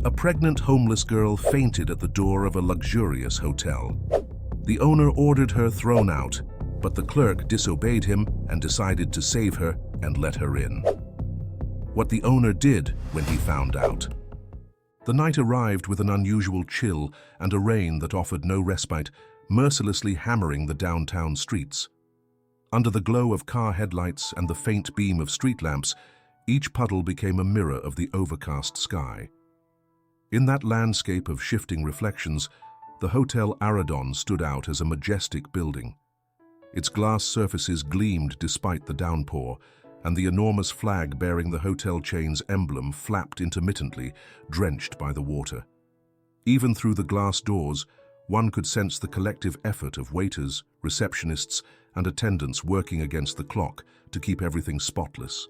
A pregnant homeless girl fainted at the door of a luxurious hotel. The owner ordered her thrown out, but the clerk disobeyed him and decided to save her and let her in. What the owner did when he found out. The night arrived with an unusual chill and a rain that offered no respite, mercilessly hammering the downtown streets. Under the glow of car headlights and the faint beam of street lamps, each puddle became a mirror of the overcast sky. In that landscape of shifting reflections, the Hotel Aradon stood out as a majestic building. Its glass surfaces gleamed despite the downpour, and the enormous flag bearing the hotel chain's emblem flapped intermittently, drenched by the water. Even through the glass doors, one could sense the collective effort of waiters, receptionists, and attendants working against the clock to keep everything spotless.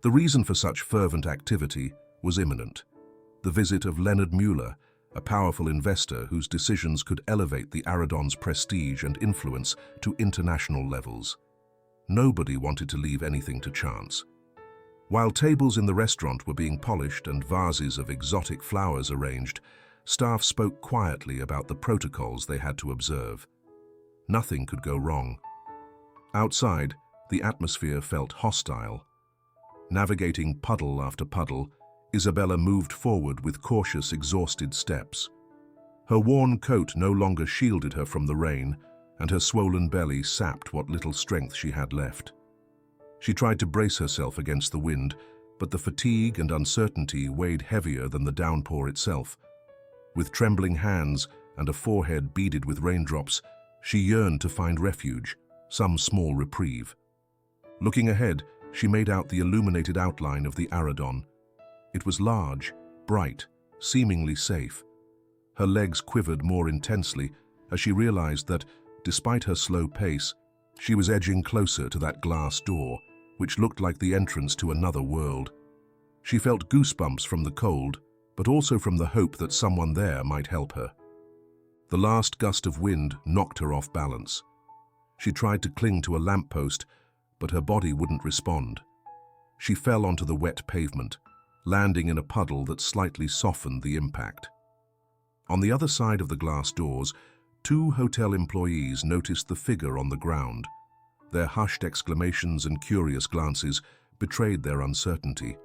The reason for such fervent activity was imminent. The visit of Leonard Mueller, a powerful investor whose decisions could elevate the Aradon's prestige and influence to international levels. Nobody wanted to leave anything to chance. While tables in the restaurant were being polished and vases of exotic flowers arranged, staff spoke quietly about the protocols they had to observe. Nothing could go wrong. Outside, the atmosphere felt hostile. Navigating puddle after puddle, Isabella moved forward with cautious, exhausted steps. Her worn coat no longer shielded her from the rain, and her swollen belly sapped what little strength she had left. She tried to brace herself against the wind, but the fatigue and uncertainty weighed heavier than the downpour itself. With trembling hands and a forehead beaded with raindrops, she yearned to find refuge, some small reprieve. Looking ahead, she made out the illuminated outline of the Aradon. It was large, bright, seemingly safe. Her legs quivered more intensely as she realized that, despite her slow pace, she was edging closer to that glass door, which looked like the entrance to another world. She felt goosebumps from the cold, but also from the hope that someone there might help her. The last gust of wind knocked her off balance. She tried to cling to a lamppost, but her body wouldn't respond. She fell onto the wet pavement, landing in a puddle that slightly softened the impact. On the other side of the glass doors, two hotel employees noticed the figure on the ground. Their hushed exclamations and curious glances betrayed their uncertainty.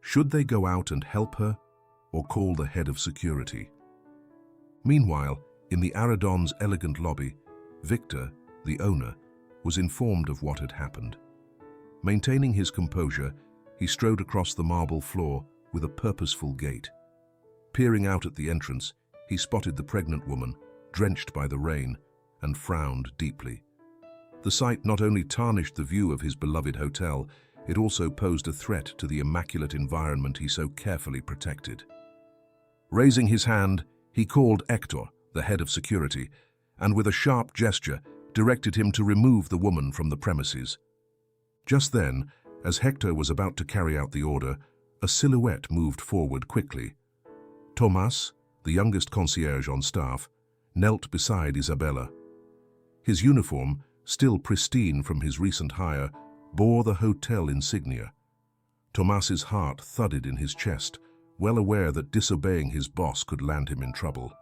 Should they go out and help her, or call the head of security? Meanwhile, in the Aradon's elegant lobby, Victor, the owner, was informed of what had happened. Maintaining his composure, he strode across the marble floor with a purposeful gait. Peering out at the entrance, he spotted the pregnant woman, drenched by the rain, and frowned deeply. The sight not only tarnished the view of his beloved hotel, it also posed a threat to the immaculate environment he so carefully protected. Raising his hand, he called Hector, the head of security, and with a sharp gesture, directed him to remove the woman from the premises. Just then, as Hector was about to carry out the order, a silhouette moved forward quickly. Tomas, the youngest concierge on staff, knelt beside Isabella. His uniform, still pristine from his recent hire, bore the hotel insignia. Tomas's heart thudded in his chest, well aware that disobeying his boss could land him in trouble.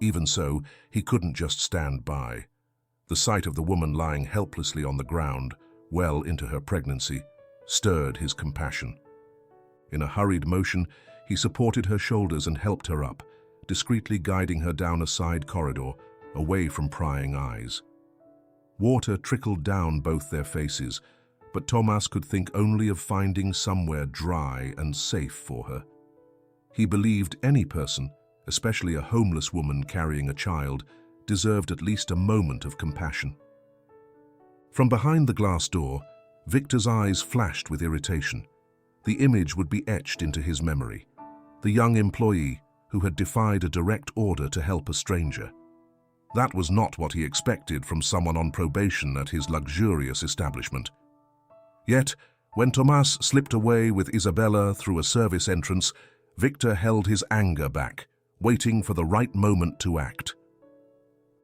Even so, he couldn't just stand by. The sight of the woman lying helplessly on the ground, well into her pregnancy, stirred his compassion. In a hurried motion, he supported her shoulders and helped her up, discreetly guiding her down a side corridor, away from prying eyes. Water trickled down both their faces, but Tomas could think only of finding somewhere dry and safe for her. He believed any person, especially a homeless woman carrying a child, deserved at least a moment of compassion. From behind the glass door, Victor's eyes flashed with irritation. The image would be etched into his memory. The young employee who had defied a direct order to help a stranger. That was not what he expected from someone on probation at his luxurious establishment. Yet, when Tomas slipped away with Isabella through a service entrance, Victor held his anger back, waiting for the right moment to act.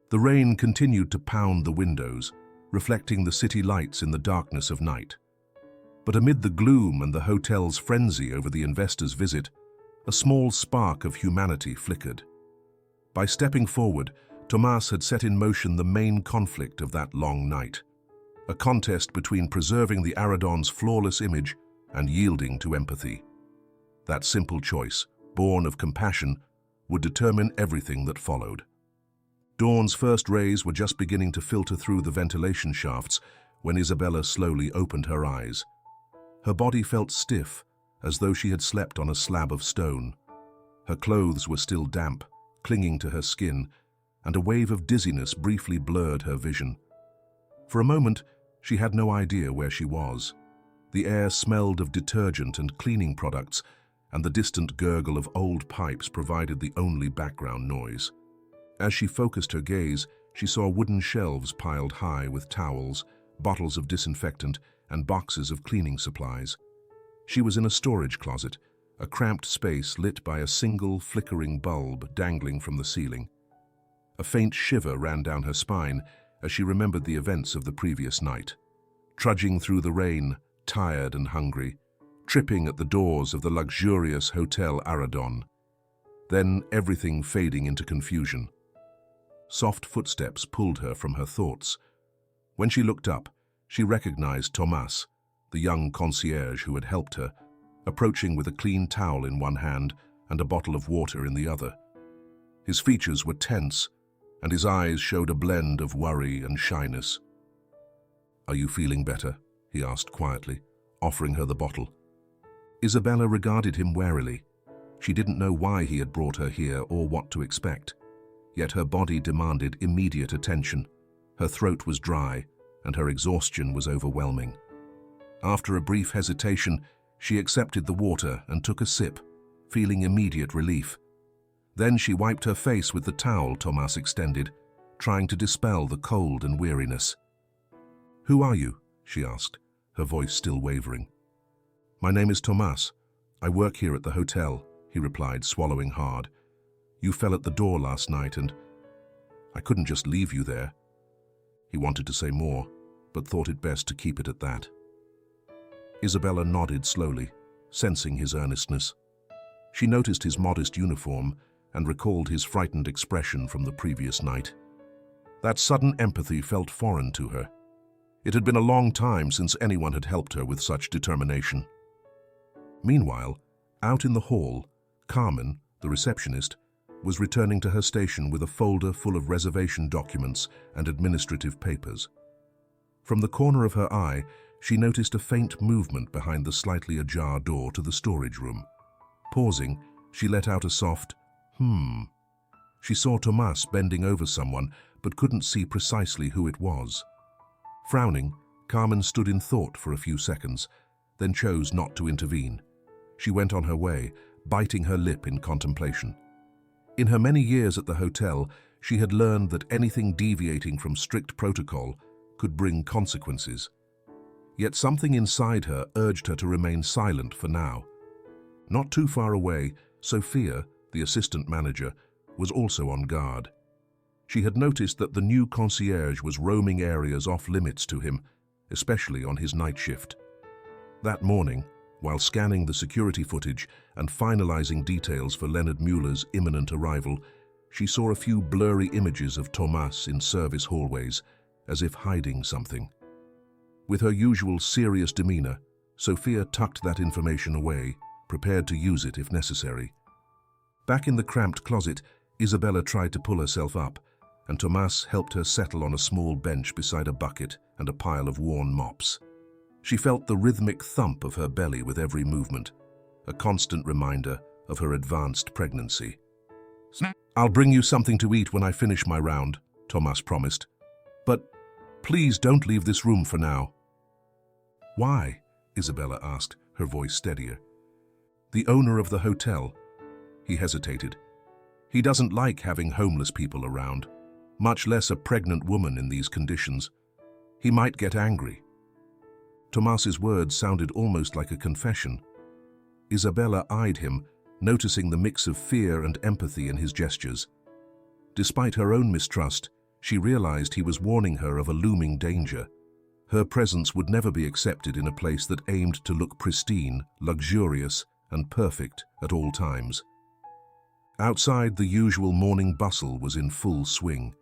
The rain continued to pound the windows, reflecting the city lights in the darkness of night. But amid the gloom and the hotel's frenzy over the investor's visit, a small spark of humanity flickered. By stepping forward, Tomas had set in motion the main conflict of that long night, a contest between preserving the Aradon's flawless image and yielding to empathy. That simple choice, born of compassion, would determine everything that followed. Dawn's first rays were just beginning to filter through the ventilation shafts when Isabella slowly opened her eyes. Her body felt stiff, as though she had slept on a slab of stone. Her clothes were still damp, clinging to her skin, and a wave of dizziness briefly blurred her vision. For a moment, she had no idea where she was. The air smelled of detergent and cleaning products, and the distant gurgle of old pipes provided the only background noise. As she focused her gaze, she saw wooden shelves piled high with towels, bottles of disinfectant, and boxes of cleaning supplies. She was in a storage closet, a cramped space lit by a single flickering bulb dangling from the ceiling. A faint shiver ran down her spine as she remembered the events of the previous night. Trudging through the rain, tired and hungry, tripping at the doors of the luxurious Hotel Aradon. Then everything fading into confusion. Soft footsteps pulled her from her thoughts. When she looked up, she recognized Tomas, the young concierge who had helped her, approaching with a clean towel in one hand and a bottle of water in the other. His features were tense, and his eyes showed a blend of worry and shyness. "Are you feeling better?" he asked quietly, offering her the bottle. Isabella regarded him warily. She didn't know why he had brought her here or what to expect. Yet her body demanded immediate attention. Her throat was dry, and her exhaustion was overwhelming. After a brief hesitation, she accepted the water and took a sip, feeling immediate relief. Then she wiped her face with the towel Tomas extended, trying to dispel the cold and weariness. "Who are you?" she asked, her voice still wavering. "My name is Tomas. I work here at the hotel," he replied, swallowing hard. "You fell at the door last night and I couldn't just leave you there." He wanted to say more, but thought it best to keep it at that. Isabella nodded slowly, sensing his earnestness. She noticed his modest uniform and recalled his frightened expression from the previous night. That sudden empathy felt foreign to her. It had been a long time since anyone had helped her with such determination. Meanwhile, out in the hall, Carmen, the receptionist, was returning to her station with a folder full of reservation documents and administrative papers. From the corner of her eye, she noticed a faint movement behind the slightly ajar door to the storage room. Pausing, she let out a soft, She saw Tomas bending over someone, but couldn't see precisely who it was. Frowning, Carmen stood in thought for a few seconds, then chose not to intervene. She went on her way, biting her lip in contemplation. In her many years at the hotel, she had learned that anything deviating from strict protocol could bring consequences. Yet something inside her urged her to remain silent for now. Not too far away, Sophia, the assistant manager, was also on guard. She had noticed that the new concierge was roaming areas off-limits to him, especially on his night shift. That morning, while scanning the security footage and finalizing details for Leonard Mueller's imminent arrival, she saw a few blurry images of Tomas in service hallways, as if hiding something. With her usual serious demeanor, Sophia tucked that information away, prepared to use it if necessary. Back in the cramped closet, Isabella tried to pull herself up, and Tomas helped her settle on a small bench beside a bucket and a pile of worn mops. She felt the rhythmic thump of her belly with every movement, a constant reminder of her advanced pregnancy. "I'll bring you something to eat when I finish my round," Tomas promised. "But please don't leave this room for now." "Why?" Isabella asked, her voice steadier. "The owner of the hotel." He hesitated. "He doesn't like having homeless people around, much less a pregnant woman in these conditions. He might get angry." Tomas's words sounded almost like a confession. Isabella eyed him, noticing the mix of fear and empathy in his gestures. Despite her own mistrust, she realized he was warning her of a looming danger. Her presence would never be accepted in a place that aimed to look pristine, luxurious, and perfect at all times. Outside, the usual morning bustle was in full swing.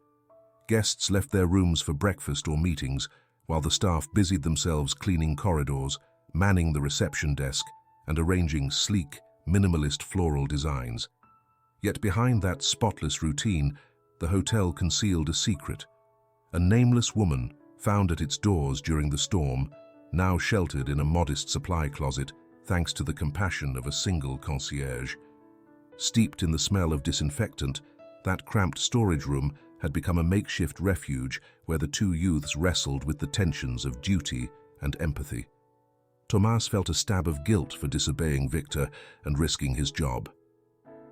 Guests left their rooms for breakfast or meetings, while the staff busied themselves cleaning corridors, manning the reception desk, and arranging sleek, minimalist floral designs. Yet behind that spotless routine, the hotel concealed a secret. A nameless woman, found at its doors during the storm, now sheltered in a modest supply closet thanks to the compassion of a single concierge. Steeped in the smell of disinfectant, that cramped storage room had become a makeshift refuge where the two youths wrestled with the tensions of duty and empathy. Tomas felt a stab of guilt for disobeying Victor and risking his job.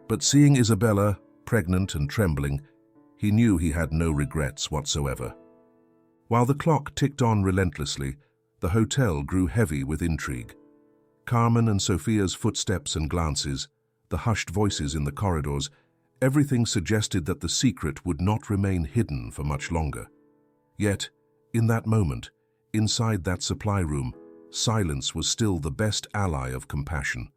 But seeing Isabella, pregnant and trembling, he knew he had no regrets whatsoever. While the clock ticked on relentlessly, the hotel grew heavy with intrigue. Carmen and Sophia's footsteps and glances, the hushed voices in the corridors, everything suggested that the secret would not remain hidden for much longer. Yet, in that moment, inside that supply room, silence was still the best ally of compassion.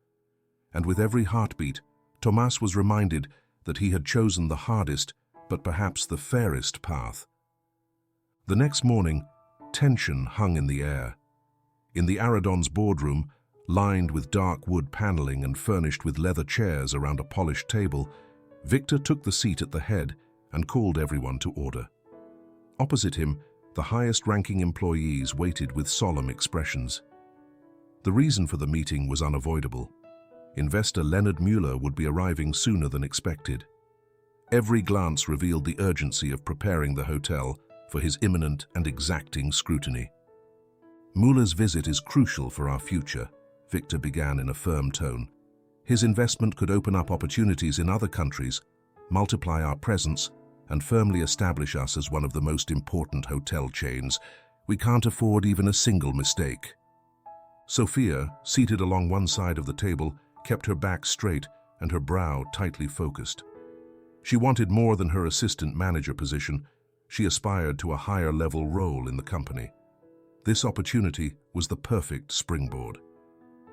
And with every heartbeat, Tomas was reminded that he had chosen the hardest, but perhaps the fairest path. The next morning, tension hung in the air. In the Aradon's boardroom, lined with dark wood paneling and furnished with leather chairs around a polished table, Victor took the seat at the head and called everyone to order. Opposite him, the highest-ranking employees waited with solemn expressions. The reason for the meeting was unavoidable. Investor Leonard Mueller would be arriving sooner than expected. Every glance revealed the urgency of preparing the hotel for his imminent and exacting scrutiny. "Mueller's visit is crucial for our future," Victor began in a firm tone. "His investment could open up opportunities in other countries, multiply our presence, and firmly establish us as one of the most important hotel chains. We can't afford even a single mistake." Sophia, seated along one side of the table, kept her back straight and her brow tightly focused. She wanted more than her assistant manager position. She aspired to a higher-level role in the company. This opportunity was the perfect springboard.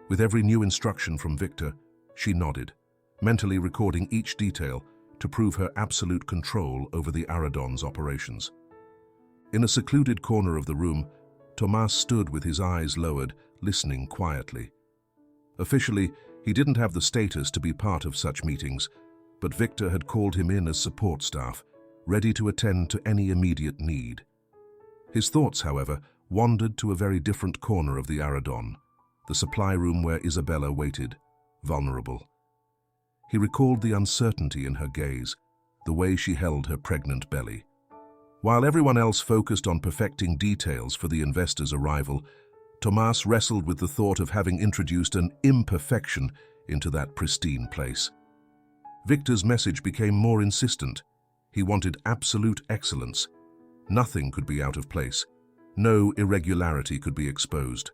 With every new instruction from Victor, she nodded, mentally recording each detail to prove her absolute control over the Aradon's operations. In a secluded corner of the room, Tomas stood with his eyes lowered, listening quietly. Officially, he didn't have the status to be part of such meetings, but Victor had called him in as support staff, ready to attend to any immediate need. His thoughts, however, wandered to a very different corner of the Aradon, the supply room where Isabella waited, vulnerable. He recalled the uncertainty in her gaze, the way she held her pregnant belly. While everyone else focused on perfecting details for the investor's arrival, Tomas wrestled with the thought of having introduced an imperfection into that pristine place. Victor's message became more insistent. He wanted absolute excellence. Nothing could be out of place. No irregularity could be exposed.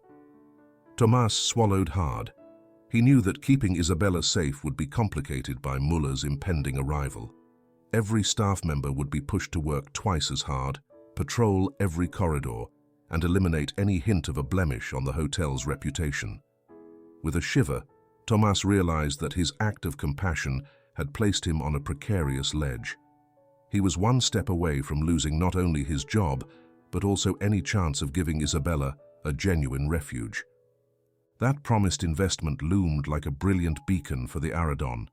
Tomas swallowed hard. He knew that keeping Isabella safe would be complicated by Muller's impending arrival. Every staff member would be pushed to work twice as hard, patrol every corridor, and eliminate any hint of a blemish on the hotel's reputation. With a shiver, Tomas realized that his act of compassion had placed him on a precarious ledge. He was one step away from losing not only his job, but also any chance of giving Isabella a genuine refuge. That promised investment loomed like a brilliant beacon for the Aradon,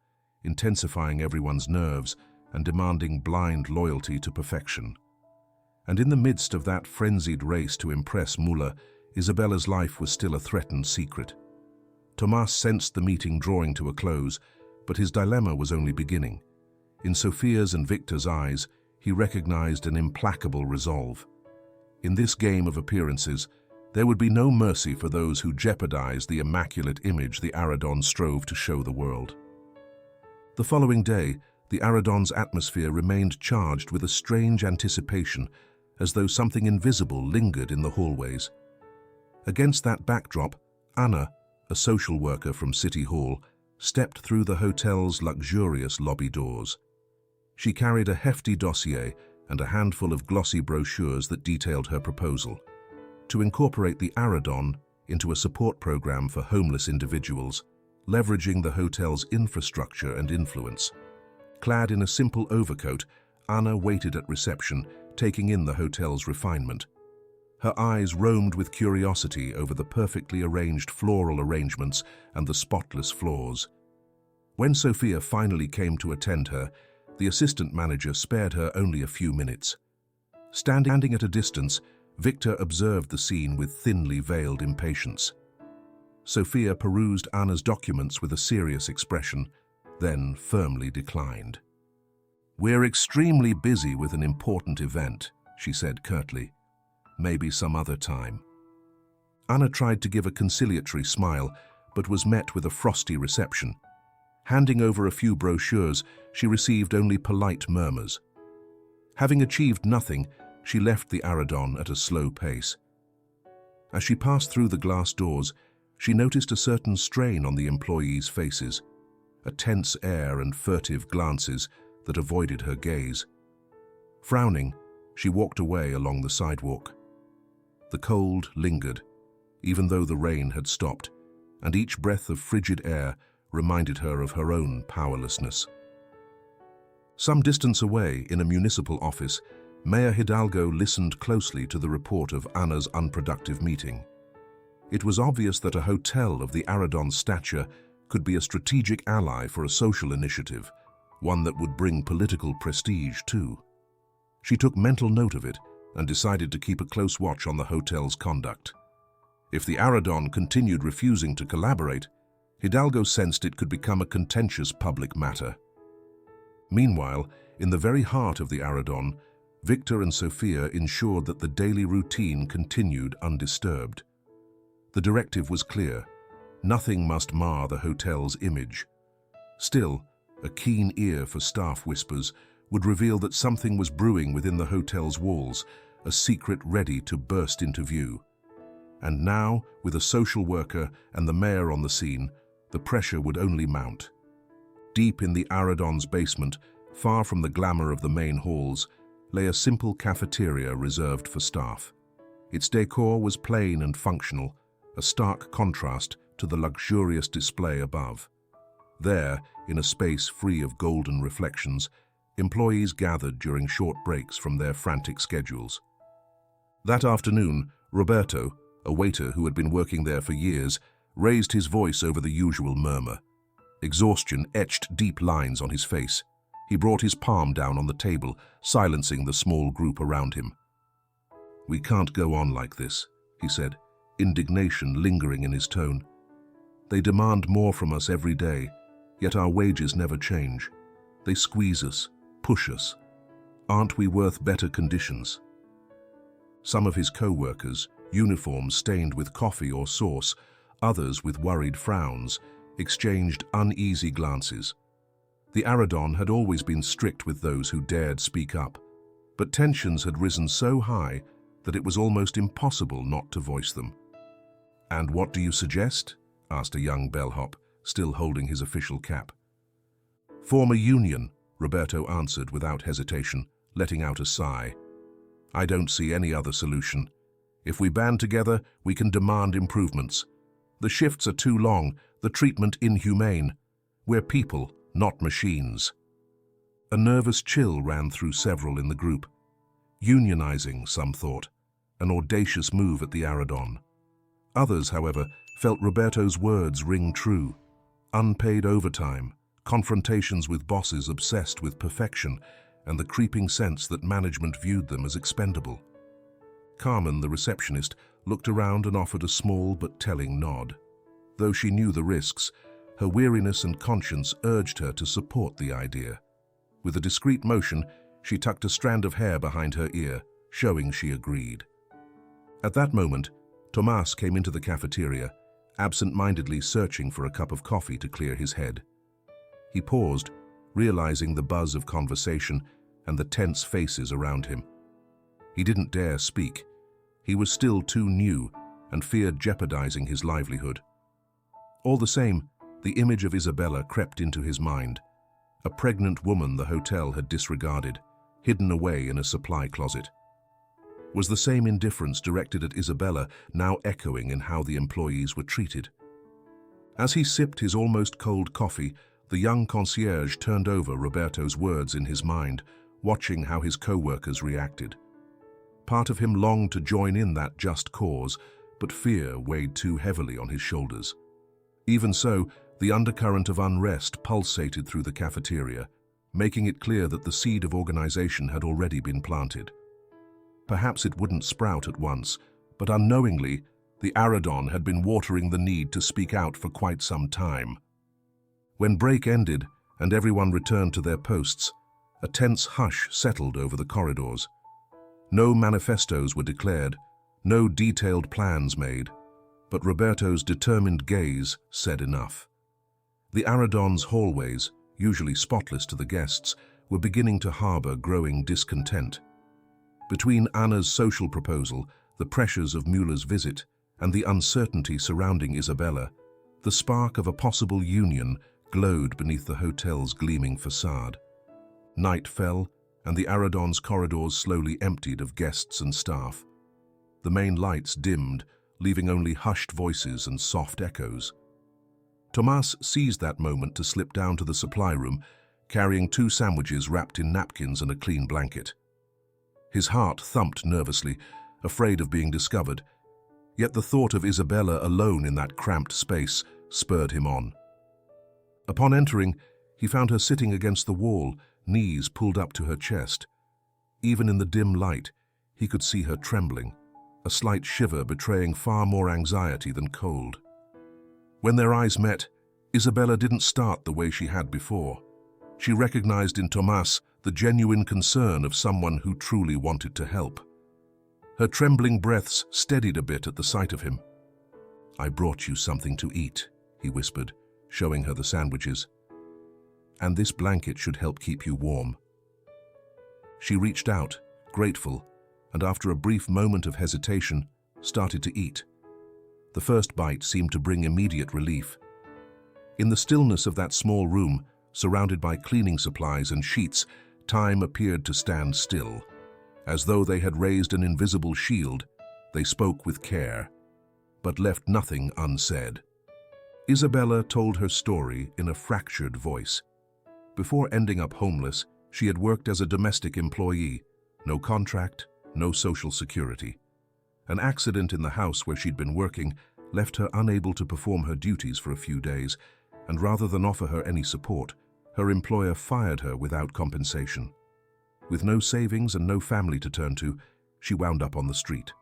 intensifying everyone's nerves and demanding blind loyalty to perfection. And in the midst of that frenzied race to impress Muller, Isabella's life was still a threatened secret. Tomas sensed the meeting drawing to a close, but his dilemma was only beginning. In Sophia's and Victor's eyes, he recognized an implacable resolve. In this game of appearances, there would be no mercy for those who jeopardized the immaculate image the Aradon strove to show the world. The following day, the Aradon's atmosphere remained charged with a strange anticipation, as though something invisible lingered in the hallways. Against that backdrop, Anna, a social worker from City Hall, stepped through the hotel's luxurious lobby doors. She carried a hefty dossier and a handful of glossy brochures that detailed her proposal to incorporate the Aradon into a support program for homeless individuals, leveraging the hotel's infrastructure and influence. Clad in a simple overcoat, Anna waited at reception, taking in the hotel's refinement. Her eyes roamed with curiosity over the perfectly arranged floral arrangements and the spotless floors. When Sophia finally came to attend her, the assistant manager spared her only a few minutes. Standing at a distance, Victor observed the scene with thinly veiled impatience. Sophia perused Anna's documents with a serious expression, then firmly declined. "We're extremely busy with an important event," she said curtly. "Maybe some other time." Anna tried to give a conciliatory smile, but was met with a frosty reception. Handing over a few brochures, she received only polite murmurs. Having achieved nothing, she left the Aradon at a slow pace. As she passed through the glass doors, she noticed a certain strain on the employees' faces, a tense air and furtive glances that avoided her gaze. Frowning, she walked away along the sidewalk. The cold lingered, even though the rain had stopped, and each breath of frigid air reminded her of her own powerlessness. Some distance away, in a municipal office, Mayor Hidalgo listened closely to the report of Anna's unproductive meeting. It was obvious that a hotel of the Aradon's stature could be a strategic ally for a social initiative, one that would bring political prestige too. She took mental note of it and decided to keep a close watch on the hotel's conduct. If the Aradon continued refusing to collaborate, Hidalgo sensed it could become a contentious public matter. Meanwhile, in the very heart of the Aradon, Victor and Sophia ensured that the daily routine continued undisturbed. The directive was clear: nothing must mar the hotel's image. Still, a keen ear for staff whispers would reveal that something was brewing within the hotel's walls, a secret ready to burst into view. And now, with a social worker and the mayor on the scene, the pressure would only mount. Deep in the Aradon's basement, far from the glamour of the main halls, lay a simple cafeteria reserved for staff. Its decor was plain and functional, a stark contrast to the luxurious display above. There, in a space free of golden reflections, employees gathered during short breaks from their frantic schedules. That afternoon, Roberto, a waiter who had been working there for years, raised his voice over the usual murmur. Exhaustion etched deep lines on his face. He brought his palm down on the table, silencing the small group around him. "We can't go on like this," he said, indignation lingering in his tone. "They demand more from us every day, yet our wages never change. They squeeze us, push us. Aren't we worth better conditions?" Some of his co-workers, uniforms stained with coffee or sauce, others with worried frowns, exchanged uneasy glances. The Aradon had always been strict with those who dared speak up, but tensions had risen so high that it was almost impossible not to voice them. "And what do you suggest?" asked a young bellhop, still holding his official cap. "Form a union," Roberto answered without hesitation, letting out a sigh. "I don't see any other solution. If we band together, we can demand improvements. The shifts are too long, the treatment inhumane. We're people, not machines." A nervous chill ran through several in the group. Unionizing, some thought, an audacious move at the Aradon. Others, however, felt Roberto's words ring true. Unpaid overtime, confrontations with bosses obsessed with perfection, and the creeping sense that management viewed them as expendable. Carmen, the receptionist, looked around and offered a small but telling nod. Though she knew the risks, her weariness and conscience urged her to support the idea. With a discreet motion, she tucked a strand of hair behind her ear, showing she agreed. At that moment, Tomás came into the cafeteria, absent-mindedly searching for a cup of coffee to clear his head. He paused, realizing the buzz of conversation and the tense faces around him. He didn't dare speak. He was still too new and feared jeopardizing his livelihood. All the same, the image of Isabella crept into his mind, a pregnant woman the hotel had disregarded, hidden away in a supply closet. Was the same indifference directed at Isabella now echoing in how the employees were treated? As he sipped his almost cold coffee, the young concierge turned over Roberto's words in his mind, watching how his co-workers reacted. Part of him longed to join in that just cause, but fear weighed too heavily on his shoulders. Even so, the undercurrent of unrest pulsated through the cafeteria, making it clear that the seed of organization had already been planted. Perhaps it wouldn't sprout at once, but unknowingly, the Aradon had been watering the need to speak out for quite some time. When break ended and everyone returned to their posts, a tense hush settled over the corridors. No manifestos were declared, no detailed plans made, but Roberto's determined gaze said enough. The Aradon's hallways, usually spotless to the guests, were beginning to harbor growing discontent. Between Anna's social proposal, the pressures of Muller's visit, and the uncertainty surrounding Isabella, the spark of a possible union glowed beneath the hotel's gleaming facade. Night fell, and the Aradon's corridors slowly emptied of guests and staff. The main lights dimmed, leaving only hushed voices and soft echoes. Tomas seized that moment to slip down to the supply room, carrying 2 sandwiches wrapped in napkins and a clean blanket. His heart thumped nervously, afraid of being discovered, yet the thought of Isabella alone in that cramped space spurred him on. Upon entering, he found her sitting against the wall, knees pulled up to her chest. Even in the dim light, he could see her trembling, a slight shiver betraying far more anxiety than cold. When their eyes met, Isabella didn't start the way she had before. She recognized in Tomas the genuine concern of someone who truly wanted to help. Her trembling breaths steadied a bit at the sight of him. "I brought you something to eat," he whispered, showing her the sandwiches. "And this blanket should help keep you warm." She reached out, grateful, and after a brief moment of hesitation, started to eat. The first bite seemed to bring immediate relief. In the stillness of that small room, surrounded by cleaning supplies and sheets, time appeared to stand still. As though they had raised an invisible shield, they spoke with care, but left nothing unsaid. Isabella told her story in a fractured voice. Before ending up homeless, she had worked as a domestic employee, no contract, no social security. An accident in the house where she'd been working left her unable to perform her duties for a few days, and rather than offer her any support, her employer fired her without compensation. With no savings and no family to turn to, she wound up on the street.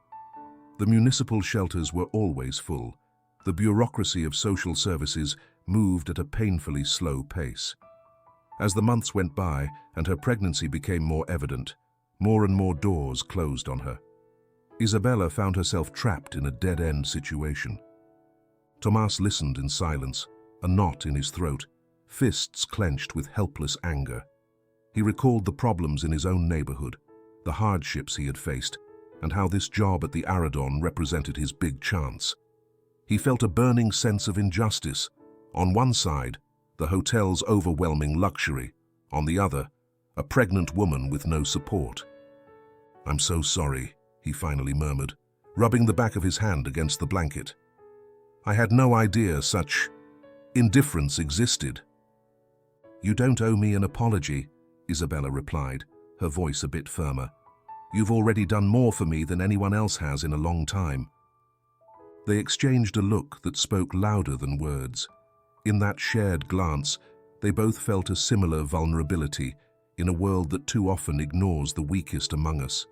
The municipal shelters were always full. The bureaucracy of social services moved at a painfully slow pace. As the months went by and her pregnancy became more evident, more and more doors closed on her. Isabella found herself trapped in a dead-end situation. Tomas listened in silence, a knot in his throat, fists clenched with helpless anger. He recalled the problems in his own neighborhood, the hardships he had faced, and how this job at the Aradon represented his big chance. He felt a burning sense of injustice. On one side, the hotel's overwhelming luxury. On the other, a pregnant woman with no support. "I'm so sorry," he finally murmured, rubbing the back of his hand against the blanket. "I had no idea such indifference existed." "You don't owe me an apology," Isabella replied, her voice a bit firmer. "You've already done more for me than anyone else has in a long time." They exchanged a look that spoke louder than words. In that shared glance, they both felt a similar vulnerability in a world that too often ignores the weakest among us.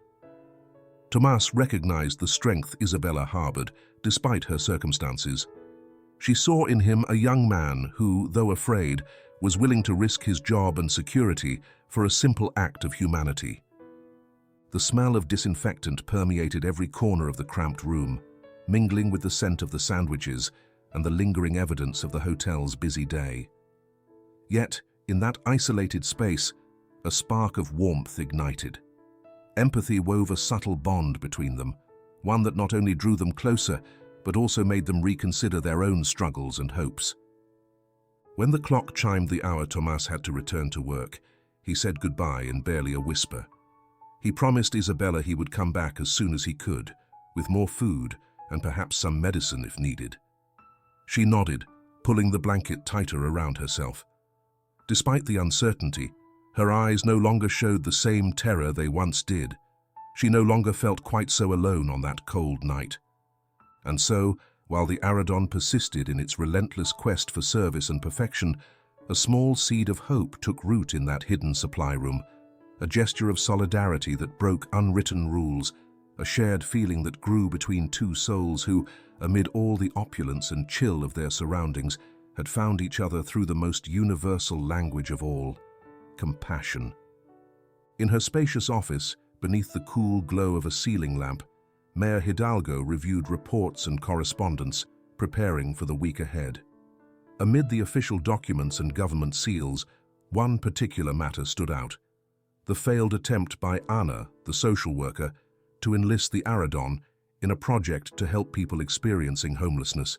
Tomas recognized the strength Isabella harbored, despite her circumstances. She saw in him a young man who, though afraid, was willing to risk his job and security for a simple act of humanity. The smell of disinfectant permeated every corner of the cramped room, mingling with the scent of the sandwiches and the lingering evidence of the hotel's busy day. Yet, in that isolated space, a spark of warmth ignited. Empathy wove a subtle bond between them, one that not only drew them closer, but also made them reconsider their own struggles and hopes. When the clock chimed the hour Tomas had to return to work, he said goodbye in barely a whisper. He promised Isabella he would come back as soon as he could, with more food and perhaps some medicine if needed. She nodded, pulling the blanket tighter around herself. Despite the uncertainty, her eyes no longer showed the same terror they once did. She no longer felt quite so alone on that cold night. And so, while the Aradon persisted in its relentless quest for service and perfection, a small seed of hope took root in that hidden supply room, a gesture of solidarity that broke unwritten rules, a shared feeling that grew between two souls who, amid all the opulence and chill of their surroundings, had found each other through the most universal language of all: compassion. In her spacious office, beneath the cool glow of a ceiling lamp, Mayor Hidalgo reviewed reports and correspondence, preparing for the week ahead. Amid the official documents and government seals, one particular matter stood out: the failed attempt by Anna, the social worker, to enlist the Aradon in a project to help people experiencing homelessness.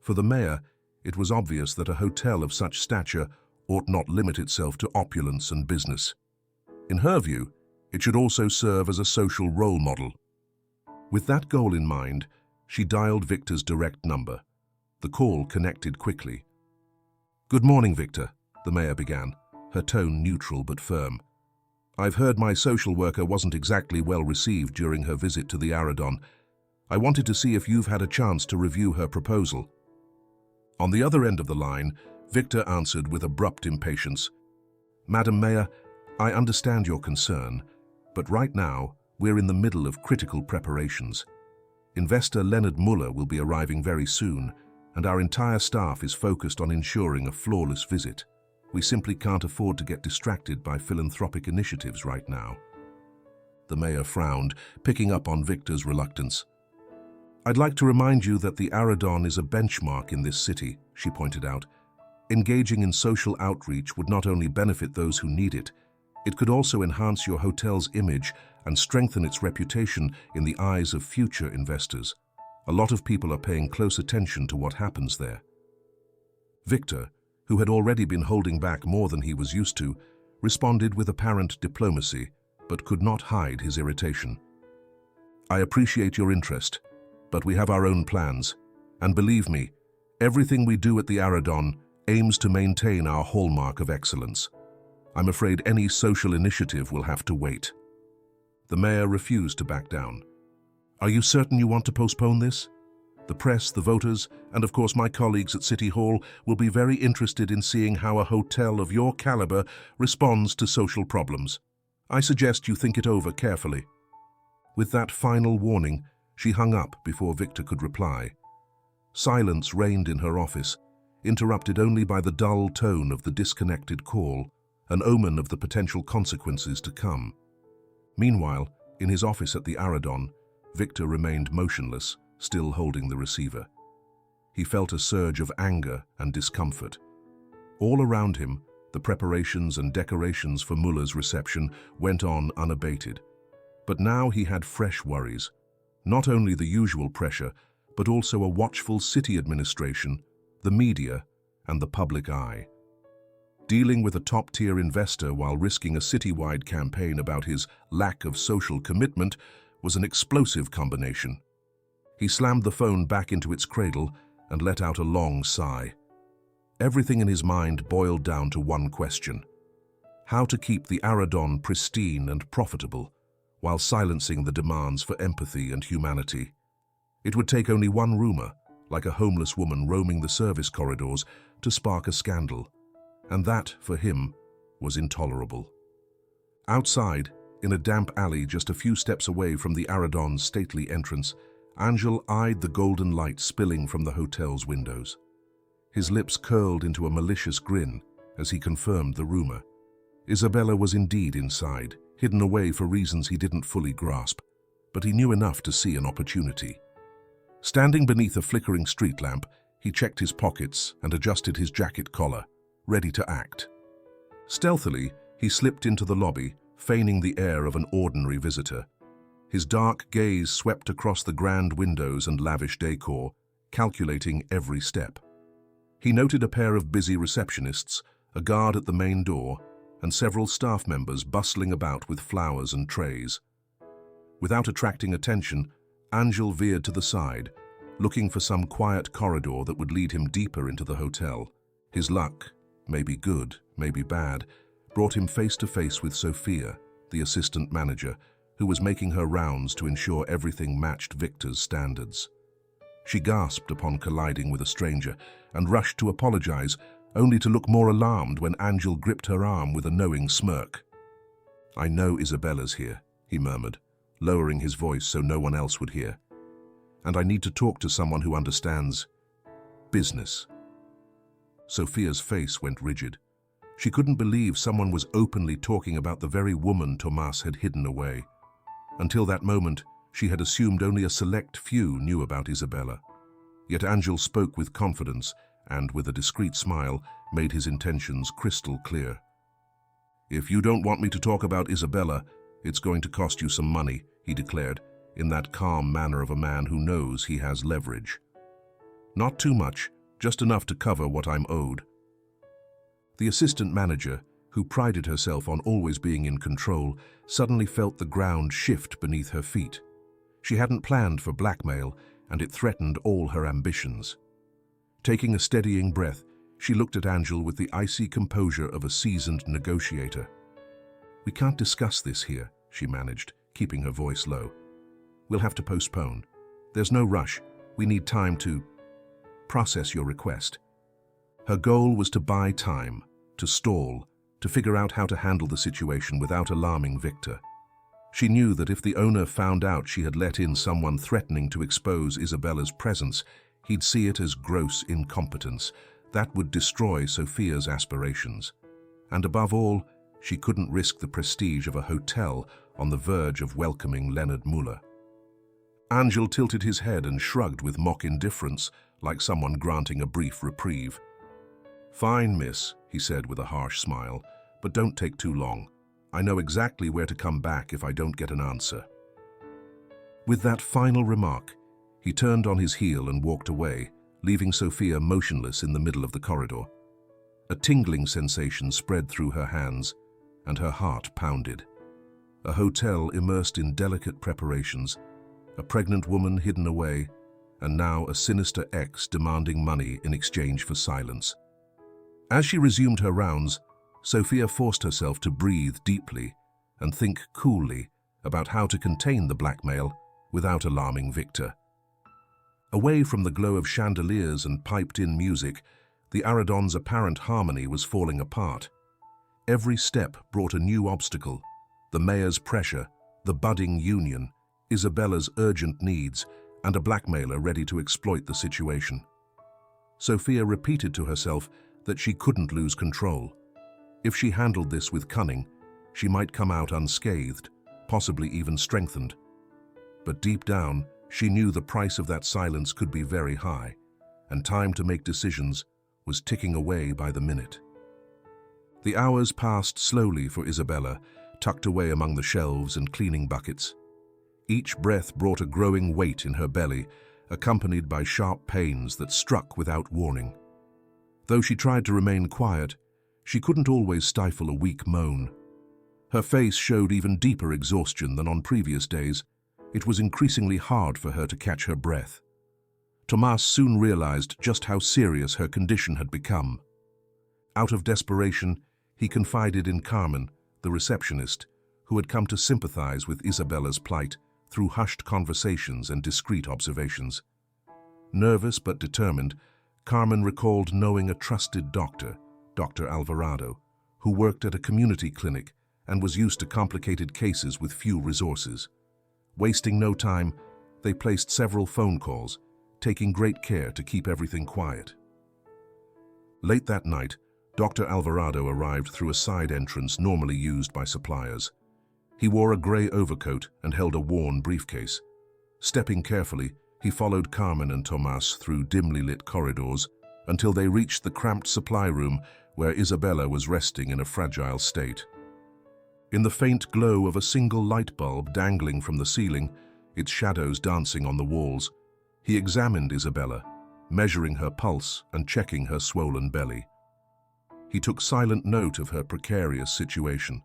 For the mayor, it was obvious that a hotel of such stature ought not limit itself to opulence and business. In her view, it should also serve as a social role model. With that goal in mind, she dialed Victor's direct number. The call connected quickly. "Good morning, Victor," the mayor began, her tone neutral but firm. "I've heard my social worker wasn't exactly well received during her visit to the Aradon. I wanted to see if you've had a chance to review her proposal." On the other end of the line, Victor answered with abrupt impatience. "Madam Mayor, I understand your concern, but right now we're in the middle of critical preparations. Investor Leonard Muller will be arriving very soon, and our entire staff is focused on ensuring a flawless visit. We simply can't afford to get distracted by philanthropic initiatives right now." The mayor frowned, picking up on Victor's reluctance. "I'd like to remind you that the Aradon is a benchmark in this city," she pointed out. "Engaging in social outreach would not only benefit those who need it, it could also enhance your hotel's image and strengthen its reputation in the eyes of future investors. A lot of people are paying close attention to what happens there." Victor, who had already been holding back more than he was used to, responded with apparent diplomacy, but could not hide his irritation. "I appreciate your interest, but we have our own plans, and believe me, everything we do at the Aradon aims to maintain our hallmark of excellence. I'm afraid any social initiative will have to wait." The mayor refused to back down. "Are you certain you want to postpone this? The press, the voters, and of course my colleagues at City Hall will be very interested in seeing how a hotel of your caliber responds to social problems. I suggest you think it over carefully." With that final warning, she hung up before Victor could reply. Silence reigned in her office, interrupted only by the dull tone of the disconnected call, an omen of the potential consequences to come. Meanwhile, in his office at the Aradon, Victor remained motionless, still holding the receiver. He felt a surge of anger and discomfort. All around him, the preparations and decorations for Muller's reception went on unabated. But now he had fresh worries. Not only the usual pressure, but also a watchful city administration, the media, and the public eye. Dealing with a top-tier investor while risking a citywide campaign about his lack of social commitment was an explosive combination. He slammed the phone back into its cradle and let out a long sigh. Everything in his mind boiled down to one question: how to keep the Aradon pristine and profitable, while silencing the demands for empathy and humanity. It would take only one rumor, like a homeless woman roaming the service corridors, to spark a scandal. And that, for him, was intolerable. Outside, in a damp alley just a few steps away from the Aradon's stately entrance, Angel eyed the golden light spilling from the hotel's windows. His lips curled into a malicious grin as he confirmed the rumor. Isabella was indeed inside, hidden away for reasons he didn't fully grasp, but he knew enough to see an opportunity. Standing beneath a flickering street lamp, he checked his pockets and adjusted his jacket collar, ready to act. Stealthily, he slipped into the lobby, feigning the air of an ordinary visitor. His dark gaze swept across the grand windows and lavish decor, calculating every step. He noted a pair of busy receptionists, a guard at the main door, and several staff members bustling about with flowers and trays. Without attracting attention, Angel veered to the side, looking for some quiet corridor that would lead him deeper into the hotel. His luck, maybe good, maybe bad, brought him face to face with Sophia, the assistant manager, who was making her rounds to ensure everything matched Victor's standards. She gasped upon colliding with a stranger and rushed to apologize, only to look more alarmed when Angel gripped her arm with a knowing smirk. "I know Isabella's here," he murmured, lowering his voice so no one else would hear. "And I need to talk to someone who understands business." Sophia's face went rigid. She couldn't believe someone was openly talking about the very woman Tomas had hidden away. Until that moment, she had assumed only a select few knew about Isabella. Yet Angel spoke with confidence and, with a discreet smile, made his intentions crystal clear. "If you don't want me to talk about Isabella, it's going to cost you some money," he declared, in that calm manner of a man who knows he has leverage. "Not too much, just enough to cover what I'm owed." The assistant manager, who prided herself on always being in control, suddenly felt the ground shift beneath her feet. She hadn't planned for blackmail, and it threatened all her ambitions. Taking a steadying breath, she looked at Angel with the icy composure of a seasoned negotiator. "We can't discuss this here," she managed, keeping her voice low. "We'll have to postpone. There's no rush. We need time to process your request." Her goal was to buy time, to stall, to figure out how to handle the situation without alarming Victor. She knew that if the owner found out she had let in someone threatening to expose Isabella's presence, he'd see it as gross incompetence. That would destroy Sophia's aspirations. And above all, she couldn't risk the prestige of a hotel on the verge of welcoming Leonard Muller. Angel tilted his head and shrugged with mock indifference, like someone granting a brief reprieve. "Fine, miss," he said with a harsh smile, "but don't take too long. I know exactly where to come back if I don't get an answer." With that final remark, he turned on his heel and walked away, leaving Sophia motionless in the middle of the corridor. A tingling sensation spread through her hands, and her heart pounded. A hotel immersed in delicate preparations, a pregnant woman hidden away, and now a sinister ex demanding money in exchange for silence. As she resumed her rounds, Sophia forced herself to breathe deeply and think coolly about how to contain the blackmail without alarming Victor. Away from the glow of chandeliers and piped-in music, the Aradon's apparent harmony was falling apart. Every step brought a new obstacle: the mayor's pressure, the budding union, Isabella's urgent needs, and a blackmailer ready to exploit the situation. Sophia repeated to herself that she couldn't lose control. If she handled this with cunning, she might come out unscathed, possibly even strengthened. But deep down, she knew the price of that silence could be very high, and time to make decisions was ticking away by the minute. The hours passed slowly for Isabella, tucked away among the shelves and cleaning buckets. Each breath brought a growing weight in her belly, accompanied by sharp pains that struck without warning. Though she tried to remain quiet, she couldn't always stifle a weak moan. Her face showed even deeper exhaustion than on previous days. It was increasingly hard for her to catch her breath. Tomas soon realized just how serious her condition had become. Out of desperation, he confided in Carmen, the receptionist, who had come to sympathize with Isabella's plight through hushed conversations and discreet observations. Nervous but determined, Carmen recalled knowing a trusted doctor, Dr. Alvarado, who worked at a community clinic and was used to complicated cases with few resources. Wasting no time, they placed several phone calls, taking great care to keep everything quiet. Late that night, Dr. Alvarado arrived through a side entrance normally used by suppliers. He wore a gray overcoat and held a worn briefcase. Stepping carefully, he followed Carmen and Tomas through dimly lit corridors until they reached the cramped supply room where Isabella was resting in a fragile state. In the faint glow of a single light bulb dangling from the ceiling, its shadows dancing on the walls, he examined Isabella, measuring her pulse and checking her swollen belly. He took silent note of her precarious situation.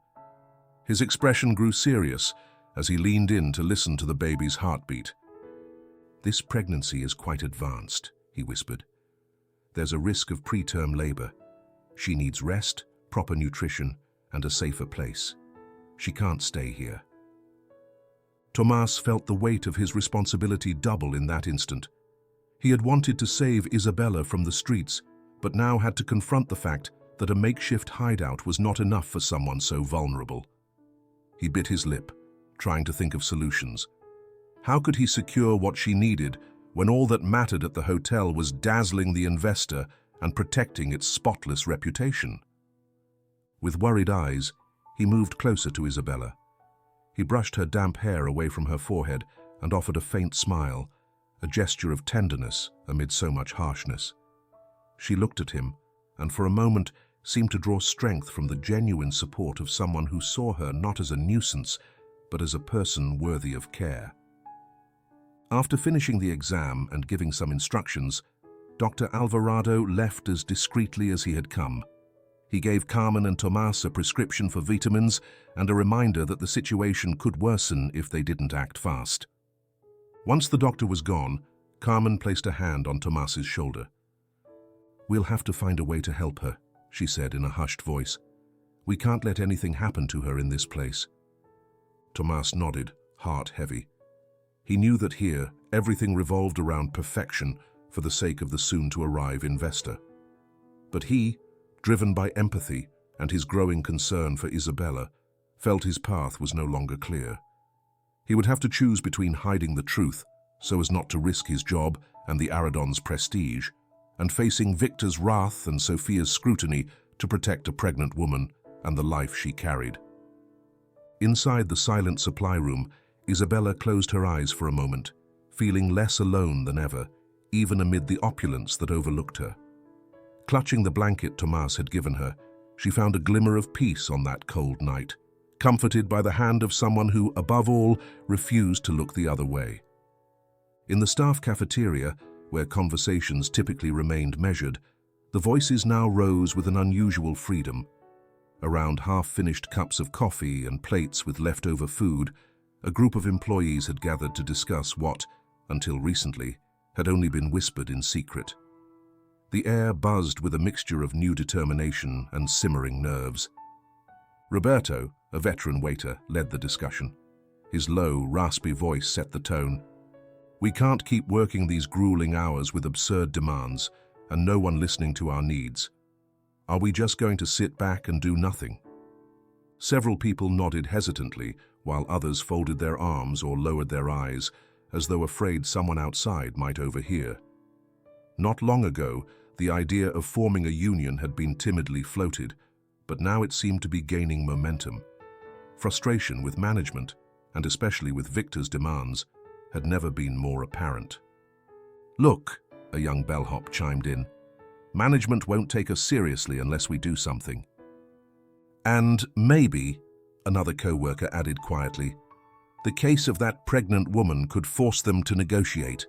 His expression grew serious as he leaned in to listen to the baby's heartbeat. "This pregnancy is quite advanced," he whispered. "There's a risk of preterm labor. She needs rest, proper nutrition, and a safer place. She can't stay here." Tomas felt the weight of his responsibility double in that instant. He had wanted to save Isabella from the streets, but now had to confront the fact that a makeshift hideout was not enough for someone so vulnerable. He bit his lip, trying to think of solutions. How could he secure what she needed when all that mattered at the hotel was dazzling the investor and protecting its spotless reputation? With worried eyes, he moved closer to Isabella. He brushed her damp hair away from her forehead and offered a faint smile, a gesture of tenderness amid so much harshness. She looked at him, and for a moment seemed to draw strength from the genuine support of someone who saw her not as a nuisance, but as a person worthy of care. After finishing the exam and giving some instructions, Dr. Alvarado left as discreetly as he had come. He gave Carmen and Tomas a prescription for vitamins and a reminder that the situation could worsen if they didn't act fast. Once the doctor was gone, Carmen placed a hand on Tomas's shoulder. "We'll have to find a way to help her," she said in a hushed voice. "We can't let anything happen to her in this place." Tomas nodded, heart heavy. He knew that here, everything revolved around perfection for the sake of the soon-to-arrive investor. But he, driven by empathy and his growing concern for Isabella, felt his path was no longer clear. He would have to choose between hiding the truth, so as not to risk his job and the Aradon's prestige, and facing Victor's wrath and Sophia's scrutiny to protect a pregnant woman and the life she carried. Inside the silent supply room, Isabella closed her eyes for a moment, feeling less alone than ever, even amid the opulence that overlooked her. Clutching the blanket Tomas had given her, she found a glimmer of peace on that cold night, comforted by the hand of someone who, above all, refused to look the other way. In the staff cafeteria, where conversations typically remained measured, the voices now rose with an unusual freedom. Around half-finished cups of coffee and plates with leftover food, a group of employees had gathered to discuss what, until recently, had only been whispered in secret. The air buzzed with a mixture of new determination and simmering nerves. Roberto, a veteran waiter, led the discussion. His low, raspy voice set the tone. "We can't keep working these grueling hours with absurd demands and no one listening to our needs. Are we just going to sit back and do nothing?" Several people nodded hesitantly, while others folded their arms or lowered their eyes, as though afraid someone outside might overhear. Not long ago, the idea of forming a union had been timidly floated, but now it seemed to be gaining momentum. Frustration with management, and especially with Victor's demands, had never been more apparent. "Look," a young bellhop chimed in, "management won't take us seriously unless we do something." "And maybe," another co-worker added quietly, "the case of that pregnant woman could force them to negotiate.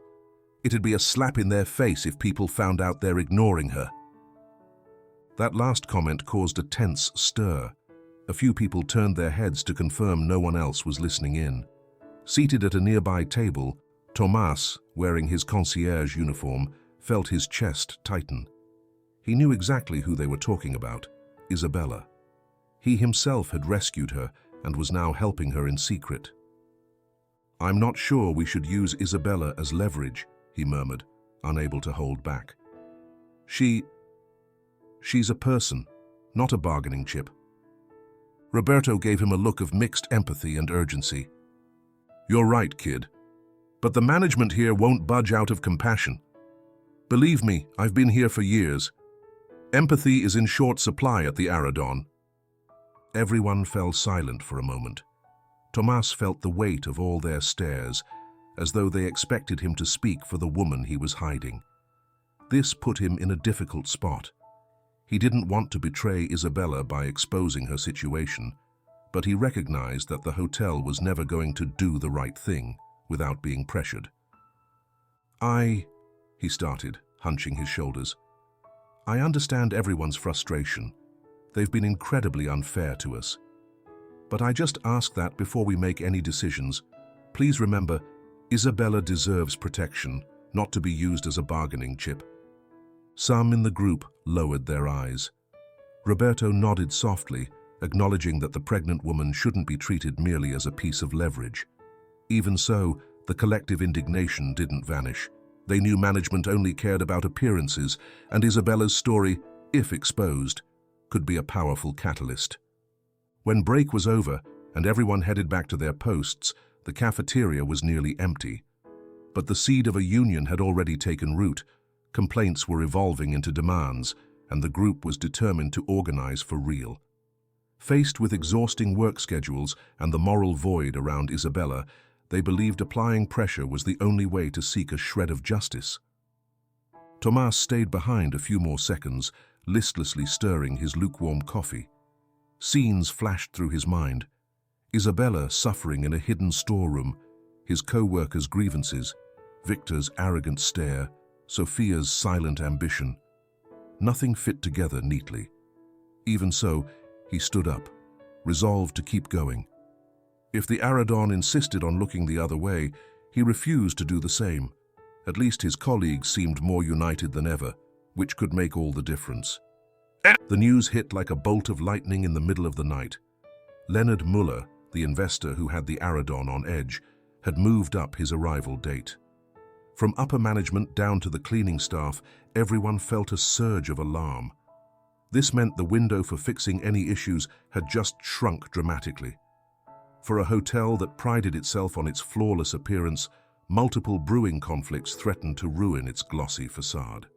It'd be a slap in their face if people found out they're ignoring her." That last comment caused a tense stir. A few people turned their heads to confirm no one else was listening in. Seated at a nearby table, Tomas, wearing his concierge uniform, felt his chest tighten. He knew exactly who they were talking about, Isabella. He himself had rescued her and was now helping her in secret. "I'm not sure we should use Isabella as leverage," he murmured, unable to hold back. She's a person, not a bargaining chip." Roberto gave him a look of mixed empathy and urgency. "You're right, kid. But the management here won't budge out of compassion. Believe me, I've been here for years. Empathy is in short supply at the Aradon." Everyone fell silent for a moment. Tomas felt the weight of all their stares, as though they expected him to speak for the woman he was hiding. This put him in a difficult spot. He didn't want to betray Isabella by exposing her situation, but he recognized that the hotel was never going to do the right thing without being pressured. He started, hunching his shoulders. "I understand everyone's frustration. They've been incredibly unfair to us. But I just ask that before we make any decisions, please remember, Isabella deserves protection, not to be used as a bargaining chip. Some in the group lowered their eyes. Roberto nodded softly, acknowledging that the pregnant woman shouldn't be treated merely as a piece of leverage. Even so, the collective indignation didn't vanish. They knew management only cared about appearances, and Isabella's story, if exposed, could be a powerful catalyst. When break was over and everyone headed back to their posts, the cafeteria was nearly empty. But the seed of a union had already taken root. Complaints were evolving into demands, and the group was determined to organize for real. Faced with exhausting work schedules and the moral void around Isabella, they believed applying pressure was the only way to seek a shred of justice. Tomas stayed behind a few more seconds, listlessly stirring his lukewarm coffee. Scenes flashed through his mind. Isabella suffering in a hidden storeroom, his co-workers' grievances, Victor's arrogant stare, Sophia's silent ambition. Nothing fit together neatly. Even so, he stood up, resolved to keep going. If the Aradon insisted on looking the other way, he refused to do the same. At least his colleagues seemed more united than ever, which could make all the difference. The news hit like a bolt of lightning in the middle of the night. Leonard Muller, the investor who had the Aradon on edge, had moved up his arrival date. From upper management down to the cleaning staff, everyone felt a surge of alarm. This meant the window for fixing any issues had just shrunk dramatically. For a hotel that prided itself on its flawless appearance, multiple brewing conflicts threatened to ruin its glossy facade.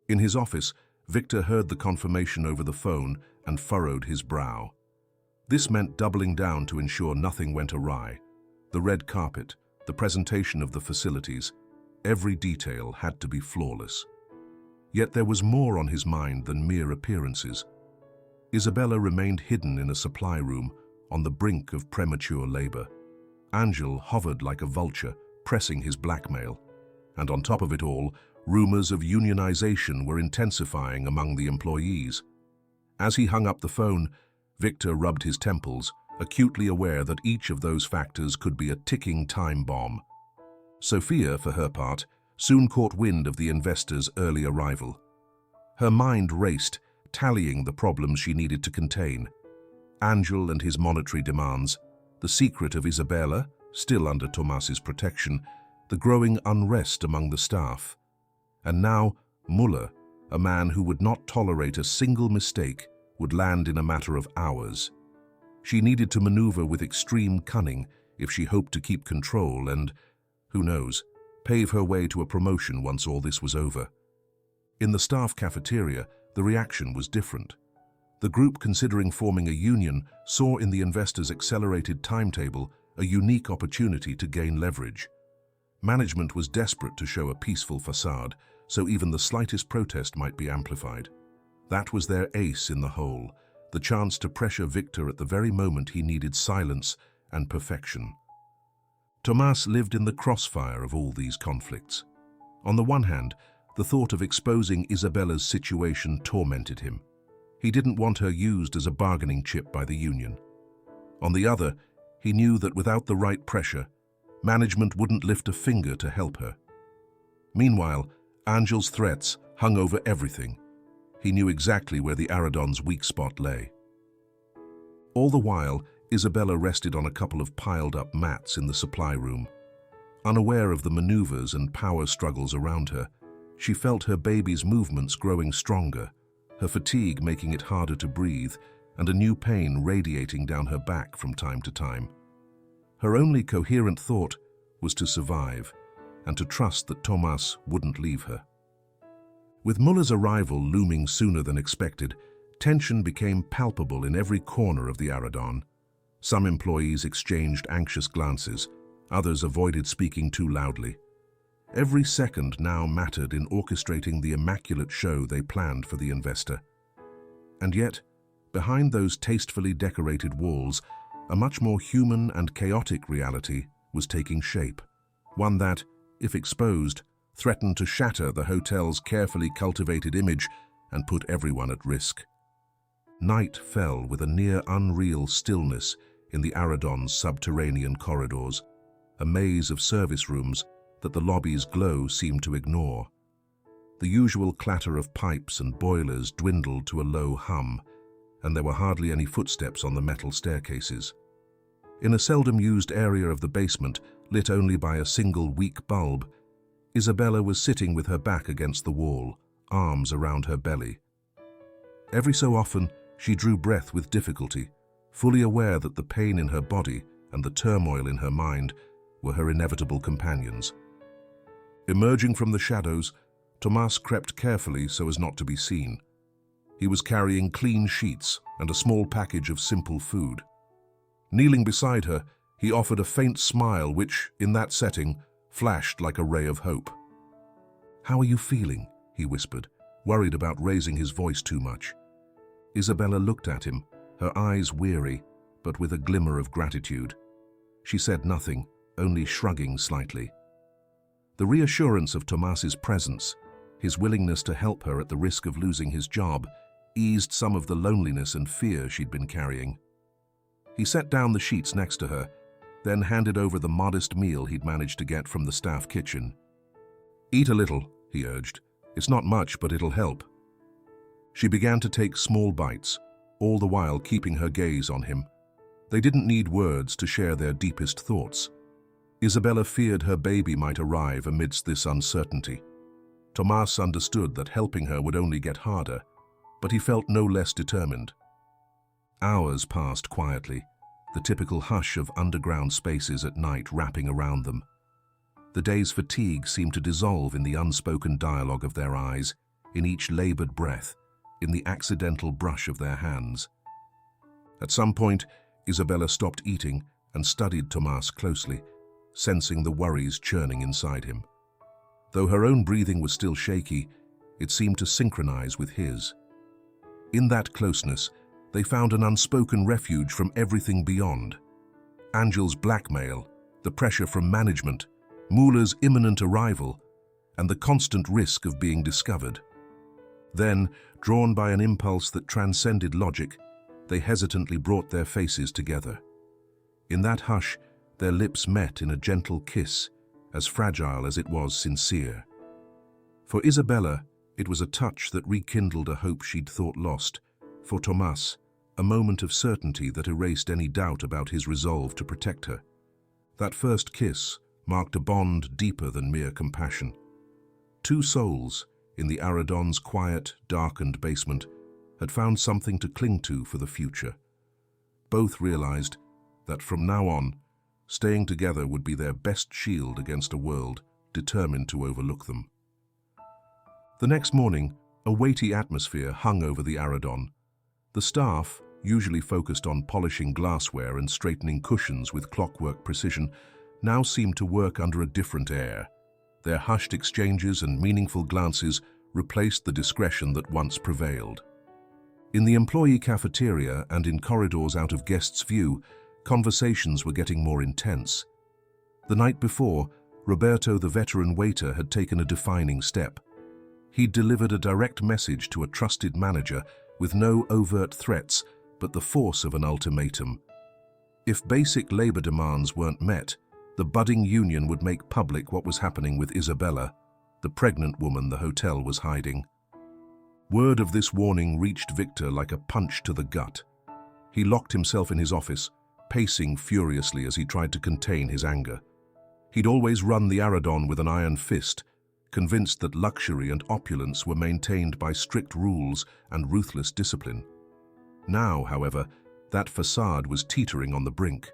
In his office, Victor heard the confirmation over the phone and furrowed his brow. This meant doubling down to ensure nothing went awry. The red carpet, the presentation of the facilities, every detail had to be flawless. Yet there was more on his mind than mere appearances. Isabella remained hidden in a supply room, on the brink of premature labor. Angel hovered like a vulture, pressing his blackmail. And on top of it all, rumors of unionization were intensifying among the employees. As he hung up the phone, Victor rubbed his temples, acutely aware that each of those factors could be a ticking time bomb. Sophia, for her part, soon caught wind of the investors' early arrival. Her mind raced, tallying the problems she needed to contain. Angel and his monetary demands, the secret of Isabella, still under Tomas's protection, the growing unrest among the staff. And now, Muller, a man who would not tolerate a single mistake, would land in a matter of hours. She needed to maneuver with extreme cunning if she hoped to keep control and, who knows, pave her way to a promotion once all this was over. In the staff cafeteria, the reaction was different. The group considering forming a union saw in the investors' accelerated timetable a unique opportunity to gain leverage. Management was desperate to show a peaceful facade, so even the slightest protest might be amplified. That was their ace in the hole, the chance to pressure Victor at the very moment he needed silence and perfection. Tomas lived in the crossfire of all these conflicts. On the one hand, the thought of exposing Isabella's situation tormented him. He didn't want her used as a bargaining chip by the union. On the other, he knew that without the right pressure, management wouldn't lift a finger to help her. Meanwhile, Angel's threats hung over everything. He knew exactly where the Aradon's weak spot lay. All the while, Isabella rested on a couple of piled-up mats in the supply room. Unaware of the maneuvers and power struggles around her, she felt her baby's movements growing stronger, her fatigue making it harder to breathe, and a new pain radiating down her back from time to time. Her only coherent thought was to survive, and to trust that Tomas wouldn't leave her. With Muller's arrival looming sooner than expected, tension became palpable in every corner of the Aradon. Some employees exchanged anxious glances, others avoided speaking too loudly. Every second now mattered in orchestrating the immaculate show they planned for the investor. And yet, behind those tastefully decorated walls, a much more human and chaotic reality was taking shape, one that, if exposed, threatened to shatter the hotel's carefully cultivated image and put everyone at risk. Night fell with a near unreal stillness in the Aradon's subterranean corridors. a maze of service rooms that the lobby's glow seemed to ignore. The usual clatter of pipes and boilers dwindled to a low hum, and there were hardly any footsteps on the metal staircases. In a seldom-used area of the basement, lit only by a single weak bulb, Isabella was sitting with her back against the wall, arms around her belly. Every so often, she drew breath with difficulty, fully aware that the pain in her body and the turmoil in her mind were her inevitable companions. Emerging from the shadows, Tomas crept carefully so as not to be seen. He was carrying clean sheets and a small package of simple food. Kneeling beside her, he offered a faint smile which, in that setting, flashed like a ray of hope. "How are you feeling?" he whispered, worried about raising his voice too much. Isabella looked at him, her eyes weary, but with a glimmer of gratitude. She said nothing, only shrugging slightly. The reassurance of Tomas's presence, his willingness to help her at the risk of losing his job, eased some of the loneliness and fear she'd been carrying. He set down the sheets next to her, then handed over the modest meal he'd managed to get from the staff kitchen. "Eat a little," he urged. "It's not much, but it'll help." She began to take small bites, all the while keeping her gaze on him. They didn't need words to share their deepest thoughts. Isabella feared her baby might arrive amidst this uncertainty. Tomas understood that helping her would only get harder, but he felt no less determined. Hours passed quietly, the typical hush of underground spaces at night wrapping around them. The day's fatigue seemed to dissolve in the unspoken dialogue of their eyes, in each labored breath, in the accidental brush of their hands. At some point, Isabella stopped eating and studied Tomas closely, sensing the worries churning inside him. Though her own breathing was still shaky, it seemed to synchronize with his. In that closeness, they found an unspoken refuge from everything beyond. Angel's blackmail, the pressure from management, Muller's imminent arrival, and the constant risk of being discovered. Then, drawn by an impulse that transcended logic, they hesitantly brought their faces together. In that hush, their lips met in a gentle kiss, as fragile as it was sincere. For Isabella, it was a touch that rekindled a hope she'd thought lost. For Tomas, a moment of certainty that erased any doubt about his resolve to protect her. That first kiss marked a bond deeper than mere compassion. Two souls, in the Aradon's quiet, darkened basement, had found something to cling to for the future. Both realized that from now on, staying together would be their best shield against a world determined to overlook them. The next morning, a weighty atmosphere hung over the Aradon. The staff, usually focused on polishing glassware and straightening cushions with clockwork precision, now seemed to work under a different air. Their hushed exchanges and meaningful glances replaced the discretion that once prevailed. In the employee cafeteria and in corridors out of guests' view, conversations were getting more intense. The night before, Roberto, the veteran waiter, had taken a defining step. He'd delivered a direct message to a trusted manager with no overt threats, but the force of an ultimatum. If basic labor demands weren't met, the budding union would make public what was happening with Isabella, the pregnant woman the hotel was hiding. Word of this warning reached Victor like a punch to the gut. He locked himself in his office, pacing furiously as he tried to contain his anger. He'd always run the Aradon with an iron fist, convinced that luxury and opulence were maintained by strict rules and ruthless discipline. Now, however, that facade was teetering on the brink.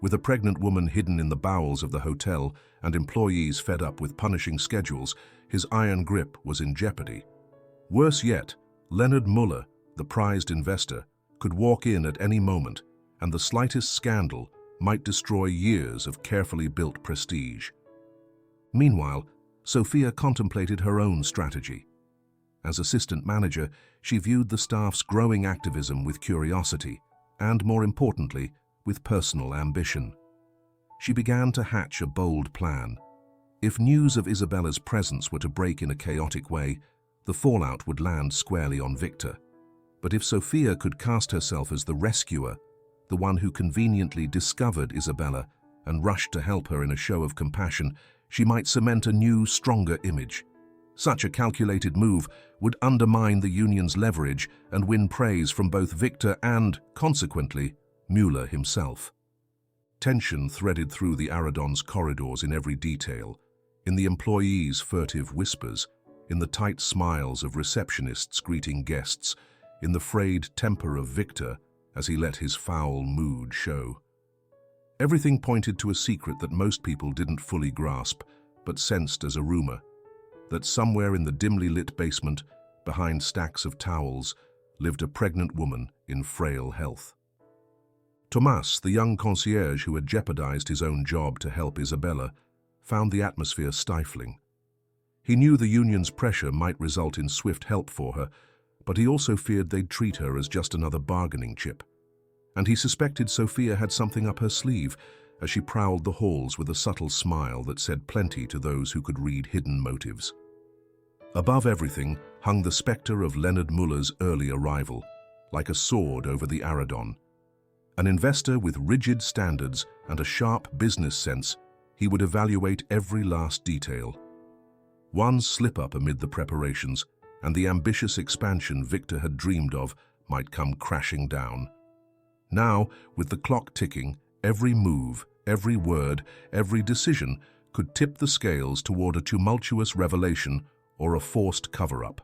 With a pregnant woman hidden in the bowels of the hotel and employees fed up with punishing schedules, his iron grip was in jeopardy. Worse yet, Leonard Muller, the prized investor, could walk in at any moment, and the slightest scandal might destroy years of carefully built prestige. Meanwhile, Sophia contemplated her own strategy. As assistant manager, she viewed the staff's growing activism with curiosity and, more importantly, with personal ambition. She began to hatch a bold plan. If news of Isabella's presence were to break in a chaotic way, the fallout would land squarely on Victor. But if Sophia could cast herself as the rescuer, the one who conveniently discovered Isabella, and rushed to help her in a show of compassion, she might cement a new, stronger image. Such a calculated move would undermine the union's leverage and win praise from both Victor and, consequently, Mueller himself. Tension threaded through the Aradon's corridors in every detail, in the employees' furtive whispers, in the tight smiles of receptionists greeting guests, in the frayed temper of Victor as he let his foul mood show. Everything pointed to a secret that most people didn't fully grasp, but sensed as a rumor, that somewhere in the dimly lit basement, behind stacks of towels, lived a pregnant woman in frail health. Tomas, the young concierge who had jeopardized his own job to help Isabella, found the atmosphere stifling. He knew the union's pressure might result in swift help for her, but he also feared they'd treat her as just another bargaining chip. And he suspected Sophia had something up her sleeve as she prowled the halls with a subtle smile that said plenty to those who could read hidden motives. Above everything hung the specter of Leonard Muller's early arrival, like a sword over the Aradon. An investor with rigid standards and a sharp business sense, he would evaluate every last detail. One slip-up amid the preparations, and the ambitious expansion Victor had dreamed of might come crashing down. Now, with the clock ticking, every move, every word, every decision could tip the scales toward a tumultuous revelation or a forced cover-up.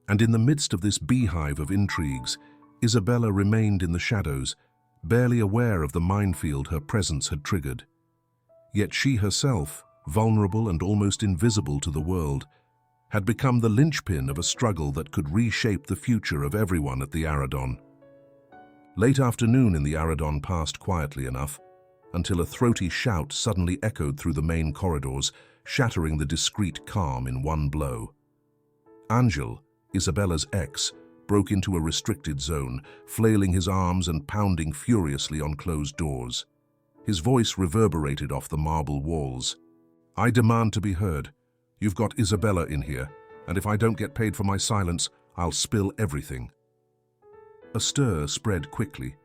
And in the midst of this beehive of intrigues, Isabella remained in the shadows, barely aware of the minefield her presence had triggered. Yet she herself, vulnerable and almost invisible to the world, had become the linchpin of a struggle that could reshape the future of everyone at the Aradon. Late afternoon in the Aradon passed quietly enough, until a throaty shout suddenly echoed through the main corridors, shattering the discreet calm in one blow. Angel, Isabella's ex, broke into a restricted zone, flailing his arms and pounding furiously on closed doors. His voice reverberated off the marble walls. "I demand to be heard. You've got Isabella in here, and if I don't get paid for my silence, I'll spill everything." A stir spread quickly.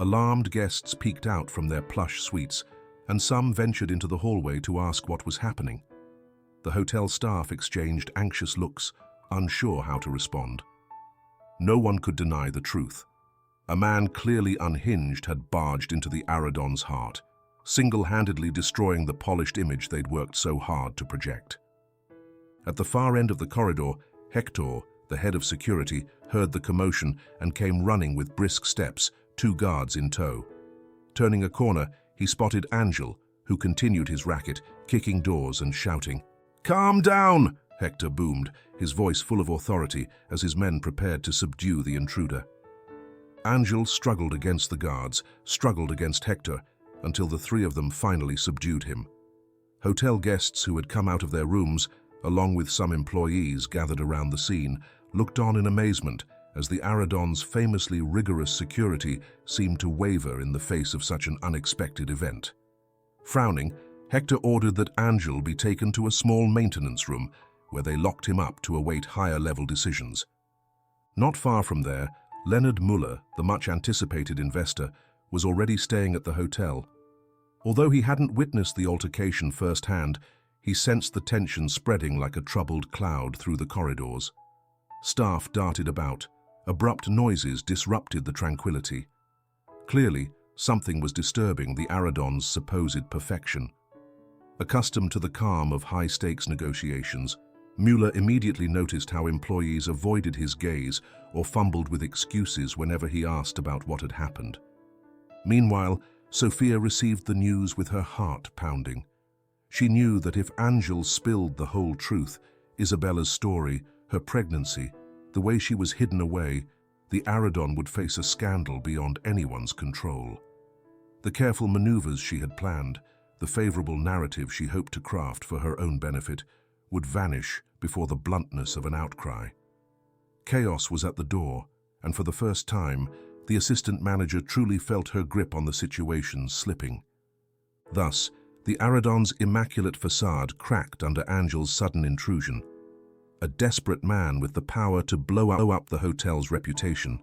Alarmed guests peeked out from their plush suites, and some ventured into the hallway to ask what was happening. The hotel staff exchanged anxious looks, unsure how to respond. No one could deny the truth. A man clearly unhinged had barged into the Aradon's heart, single-handedly destroying the polished image they'd worked so hard to project. At the far end of the corridor, Hector, the head of security, heard the commotion and came running with brisk steps, 2 guards in tow. Turning a corner, he spotted Angel, who continued his racket, kicking doors and shouting. "Calm down!" Hector boomed, his voice full of authority as his men prepared to subdue the intruder. Angel struggled against the guards, struggled against Hector, until the 3 of them finally subdued him. Hotel guests who had come out of their rooms, along with some employees gathered around the scene, looked on in amazement as the Aradon's famously rigorous security seemed to waver in the face of such an unexpected event. Frowning, Hector ordered that Angel be taken to a small maintenance room, where they locked him up to await higher-level decisions. Not far from there, Leonard Muller, the much-anticipated investor, was already staying at the hotel. Although he hadn't witnessed the altercation firsthand, he sensed the tension spreading like a troubled cloud through the corridors. Staff darted about. Abrupt noises disrupted the tranquility. Clearly, something was disturbing the Aradon's supposed perfection. Accustomed to the calm of high-stakes negotiations, Mueller immediately noticed how employees avoided his gaze or fumbled with excuses whenever he asked about what had happened. Meanwhile, Sophia received the news with her heart pounding. She knew that if Angel spilled the whole truth, Isabella's story, her pregnancy, the way she was hidden away, the Aradon would face a scandal beyond anyone's control. The careful maneuvers she had planned, the favorable narrative she hoped to craft for her own benefit, would vanish before the bluntness of an outcry. Chaos was at the door, and for the first time, the assistant manager truly felt her grip on the situation slipping. Thus, the Aradon's immaculate facade cracked under Angel's sudden intrusion. A desperate man with the power to blow up the hotel's reputation,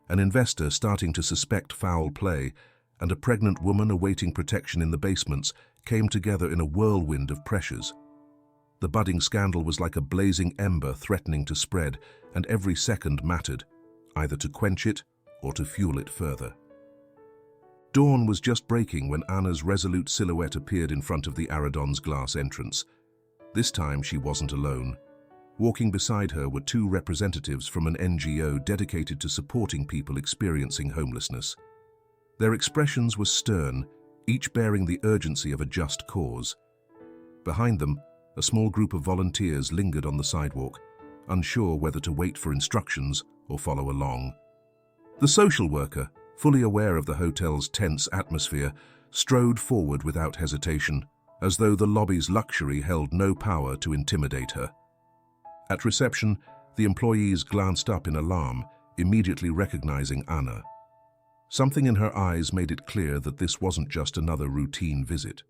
an investor starting to suspect foul play, and a pregnant woman awaiting protection in the basements came together in a whirlwind of pressures. The budding scandal was like a blazing ember threatening to spread, and every second mattered, either to quench it or to fuel it further. Dawn was just breaking when Anna's resolute silhouette appeared in front of the Aradon's glass entrance. This time she wasn't alone. Walking beside her were two representatives from an NGO dedicated to supporting people experiencing homelessness. Their expressions were stern, each bearing the urgency of a just cause. Behind them, a small group of volunteers lingered on the sidewalk, unsure whether to wait for instructions or follow along. The social worker, fully aware of the hotel's tense atmosphere, strode forward without hesitation, as though the lobby's luxury held no power to intimidate her. At reception, the employees glanced up in alarm, immediately recognizing Anna. Something in her eyes made it clear that this wasn't just another routine visit.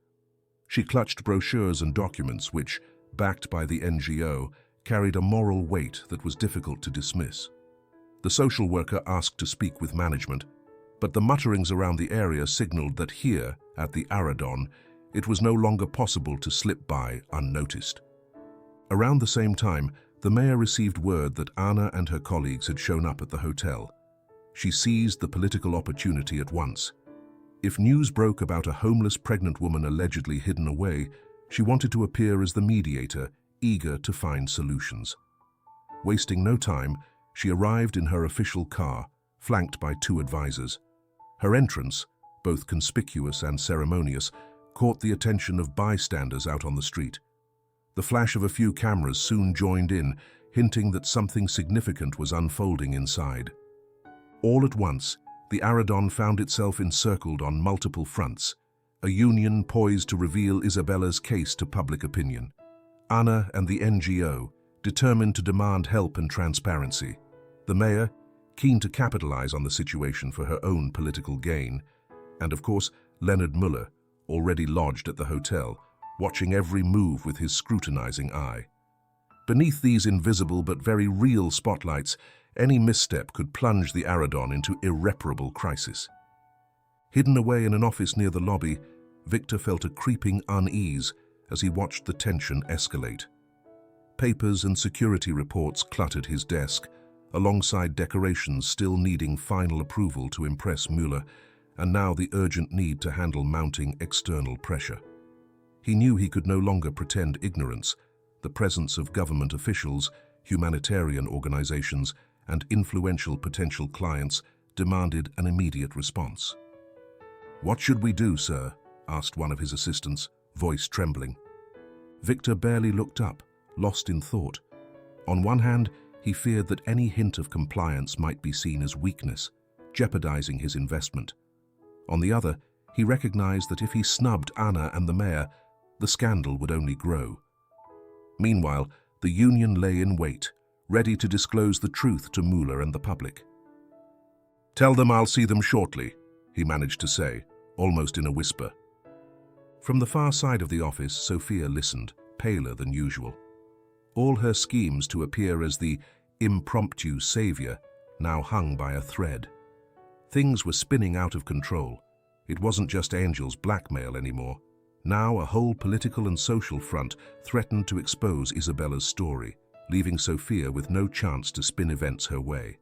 She clutched brochures and documents which, backed by the NGO, carried a moral weight that was difficult to dismiss. The social worker asked to speak with management, but the mutterings around the area signaled that here, at the Aradon, it was no longer possible to slip by unnoticed. Around the same time, the mayor received word that Anna and her colleagues had shown up at the hotel. She seized the political opportunity at once. If news broke about a homeless pregnant woman allegedly hidden away, she wanted to appear as the mediator, eager to find solutions. Wasting no time, she arrived in her official car, flanked by two advisors. Her entrance, both conspicuous and ceremonious, caught the attention of bystanders out on the street. The flash of a few cameras soon joined in, hinting that something significant was unfolding inside. All at once, the Aradon found itself encircled on multiple fronts, a union poised to reveal Isabella's case to public opinion. Anna and the NGO, determined to demand help and transparency. The mayor, keen to capitalize on the situation for her own political gain. And of course, Leonard Muller, already lodged at the hotel, watching every move with his scrutinizing eye. Beneath these invisible but very real spotlights, any misstep could plunge the Aradon into irreparable crisis. Hidden away in an office near the lobby, Victor felt a creeping unease as he watched the tension escalate. Papers and security reports cluttered his desk, alongside decorations still needing final approval to impress Muller, and now the urgent need to handle mounting external pressure. He knew he could no longer pretend ignorance. The presence of government officials, humanitarian organizations, and influential potential clients demanded an immediate response. "What should we do, sir?" asked one of his assistants, voice trembling. Victor barely looked up, lost in thought. On one hand, he feared that any hint of compliance might be seen as weakness, jeopardizing his investment. On the other, he recognized that if he snubbed Anna and the mayor, the scandal would only grow. Meanwhile, the union lay in wait, ready to disclose the truth to Muller and the public. "Tell them I'll see them shortly," he managed to say, almost in a whisper. From the far side of the office, Sophia listened, paler than usual. All her schemes to appear as the impromptu savior now hung by a thread. Things were spinning out of control. It wasn't just Angel's blackmail anymore. Now a whole political and social front threatened to expose Isabella's story, leaving Sophia with no chance to spin events her way.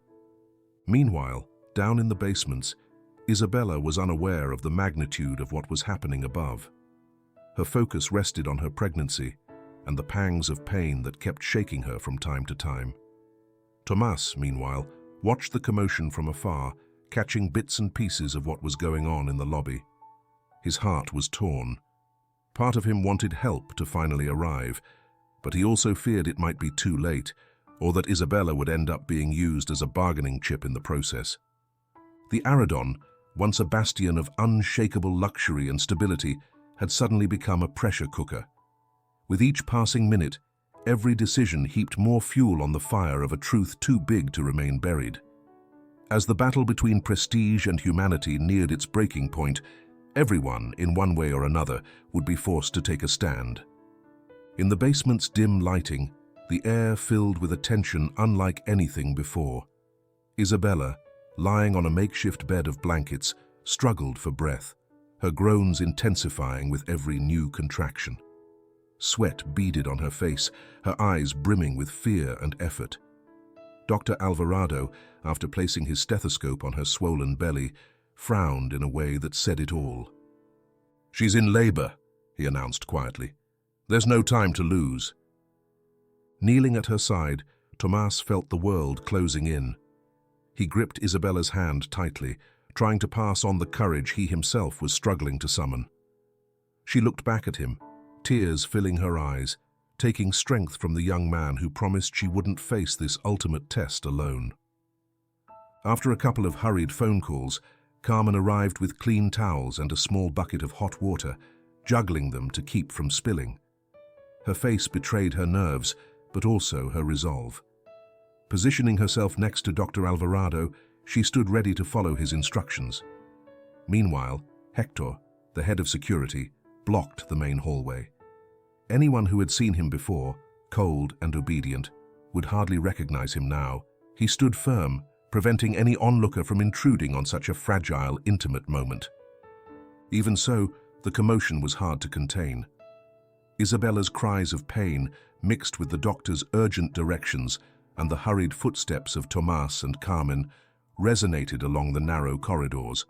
Meanwhile, down in the basements, Isabella was unaware of the magnitude of what was happening above. Her focus rested on her pregnancy and the pangs of pain that kept shaking her from time to time. Tomas, meanwhile, watched the commotion from afar, catching bits and pieces of what was going on in the lobby. His heart was torn. Part of him wanted help to finally arrive, but he also feared it might be too late, or that Isabella would end up being used as a bargaining chip in the process. The Aradon, once a bastion of unshakable luxury and stability, had suddenly become a pressure cooker. With each passing minute, every decision heaped more fuel on the fire of a truth too big to remain buried. As the battle between prestige and humanity neared its breaking point, everyone, in one way or another, would be forced to take a stand. In the basement's dim lighting, the air filled with a tension unlike anything before. Isabella, lying on a makeshift bed of blankets, struggled for breath, her groans intensifying with every new contraction. Sweat beaded on her face, her eyes brimming with fear and effort. Dr. Alvarado, after placing his stethoscope on her swollen belly, frowned in a way that said it all. "She's in labor," he announced quietly. "There's no time to lose." Kneeling at her side, Tomas felt the world closing in. He gripped Isabella's hand tightly, trying to pass on the courage he himself was struggling to summon. She looked back at him, tears filling her eyes, taking strength from the young man who promised she wouldn't face this ultimate test alone. After a couple of hurried phone calls, Carmen arrived with clean towels and a small bucket of hot water, juggling them to keep from spilling. Her face betrayed her nerves, but also her resolve. Positioning herself next to Dr. Alvarado, she stood ready to follow his instructions. Meanwhile, Hector, the head of security, blocked the main hallway. Anyone who had seen him before, cold and obedient, would hardly recognize him now. He stood firm, preventing any onlooker from intruding on such a fragile, intimate moment. Even so, the commotion was hard to contain. Isabella's cries of pain, mixed with the doctor's urgent directions and the hurried footsteps of Tomas and Carmen, resonated along the narrow corridors.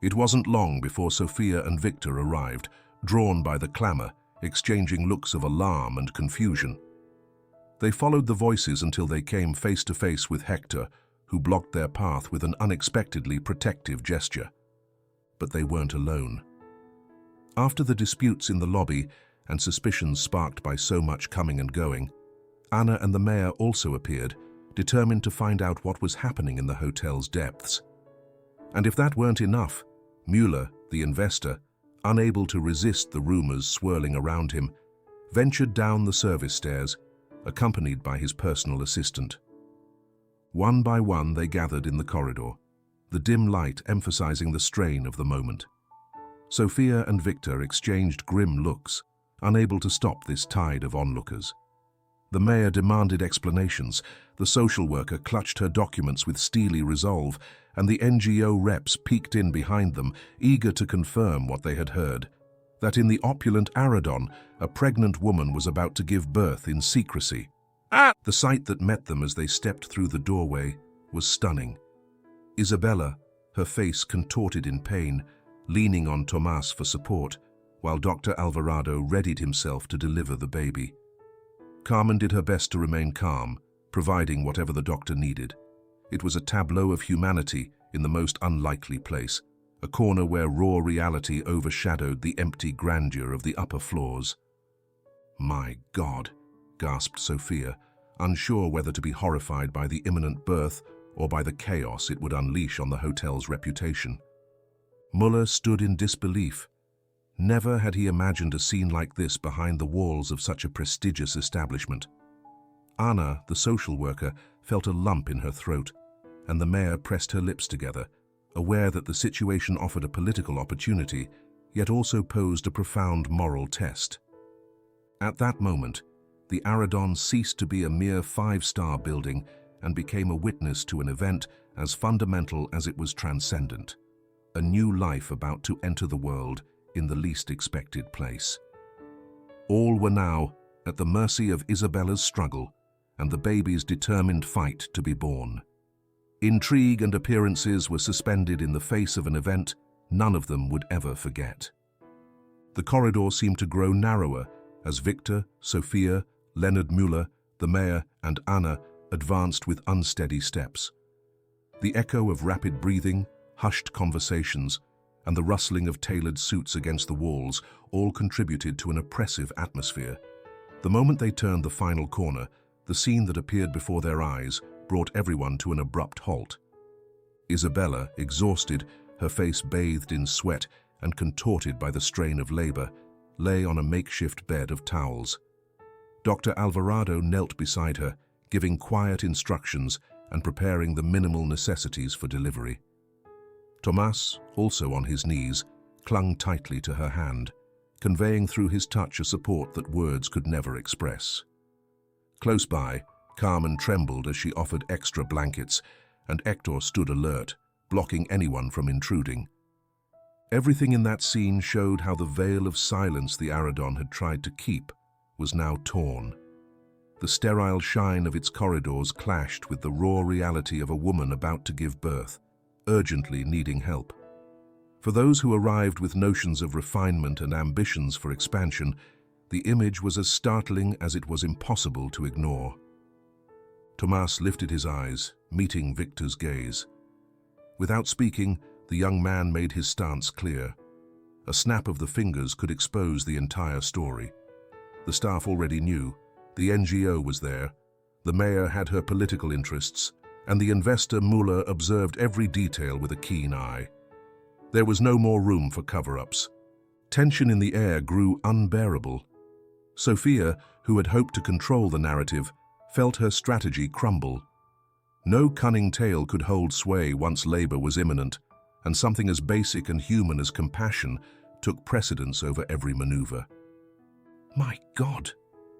It wasn't long before Sophia and Victor arrived, drawn by the clamor, exchanging looks of alarm and confusion. They followed the voices until they came face to face with Hector, who blocked their path with an unexpectedly protective gesture. But they weren't alone. After the disputes in the lobby and suspicions sparked by so much coming and going, Anna and the mayor also appeared, determined to find out what was happening in the hotel's depths. And if that weren't enough, Mueller, the investor, unable to resist the rumors swirling around him, ventured down the service stairs, accompanied by his personal assistant. One by one they gathered in the corridor, the dim light emphasizing the strain of the moment. Sophia and Victor exchanged grim looks, unable to stop this tide of onlookers. The mayor demanded explanations, the social worker clutched her documents with steely resolve, and the NGO reps peeked in behind them, eager to confirm what they had heard, that in the opulent Aradon, a pregnant woman was about to give birth in secrecy. The sight that met them as they stepped through the doorway was stunning. Isabella, her face contorted in pain, leaning on Tomas for support, while Dr. Alvarado readied himself to deliver the baby. Carmen did her best to remain calm, providing whatever the doctor needed. It was a tableau of humanity in the most unlikely place, a corner where raw reality overshadowed the empty grandeur of the upper floors. "My God," gasped Sophia, unsure whether to be horrified by the imminent birth or by the chaos it would unleash on the hotel's reputation. Muller stood in disbelief. Never had he imagined a scene like this behind the walls of such a prestigious establishment. Anna, the social worker, felt a lump in her throat, and the mayor pressed her lips together, aware that the situation offered a political opportunity, yet also posed a profound moral test. At that moment, the Aradon ceased to be a mere five-star building and became a witness to an event as fundamental as it was transcendent. A new life about to enter the world in the least expected place. All were now at the mercy of Isabella's struggle and the baby's determined fight to be born. Intrigue and appearances were suspended in the face of an event none of them would ever forget. The corridor seemed to grow narrower as Victor, Sophia, Leonard Mueller, the mayor, and Anna advanced with unsteady steps. The echo of rapid breathing, hushed conversations, and the rustling of tailored suits against the walls all contributed to an oppressive atmosphere. The moment they turned the final corner, the scene that appeared before their eyes brought everyone to an abrupt halt. Isabella, exhausted, her face bathed in sweat and contorted by the strain of labor, lay on a makeshift bed of towels. Dr. Alvarado knelt beside her, giving quiet instructions and preparing the minimal necessities for delivery. Tomas, also on his knees, clung tightly to her hand, conveying through his touch a support that words could never express. Close by, Carmen trembled as she offered extra blankets, and Hector stood alert, blocking anyone from intruding, Everything in that scene showed how the veil of silence the Aradon had tried to keep was now torn. The sterile shine of its corridors clashed with the raw reality of a woman about to give birth, urgently needing help. For those who arrived with notions of refinement and ambitions for expansion, the image was as startling as it was impossible to ignore. Tomas lifted his eyes, meeting Victor's gaze. Without speaking, the young man made his stance clear. A snap of the fingers could expose the entire story. The staff already knew. The NGO was there. The mayor had her political interests, and the investor Muller observed every detail with a keen eye. There was no more room for cover-ups. Tension in the air grew unbearable. Sophia, who had hoped to control the narrative, felt her strategy crumble. No cunning tale could hold sway once labor was imminent, and something as basic and human as compassion took precedence over every maneuver. "My God,"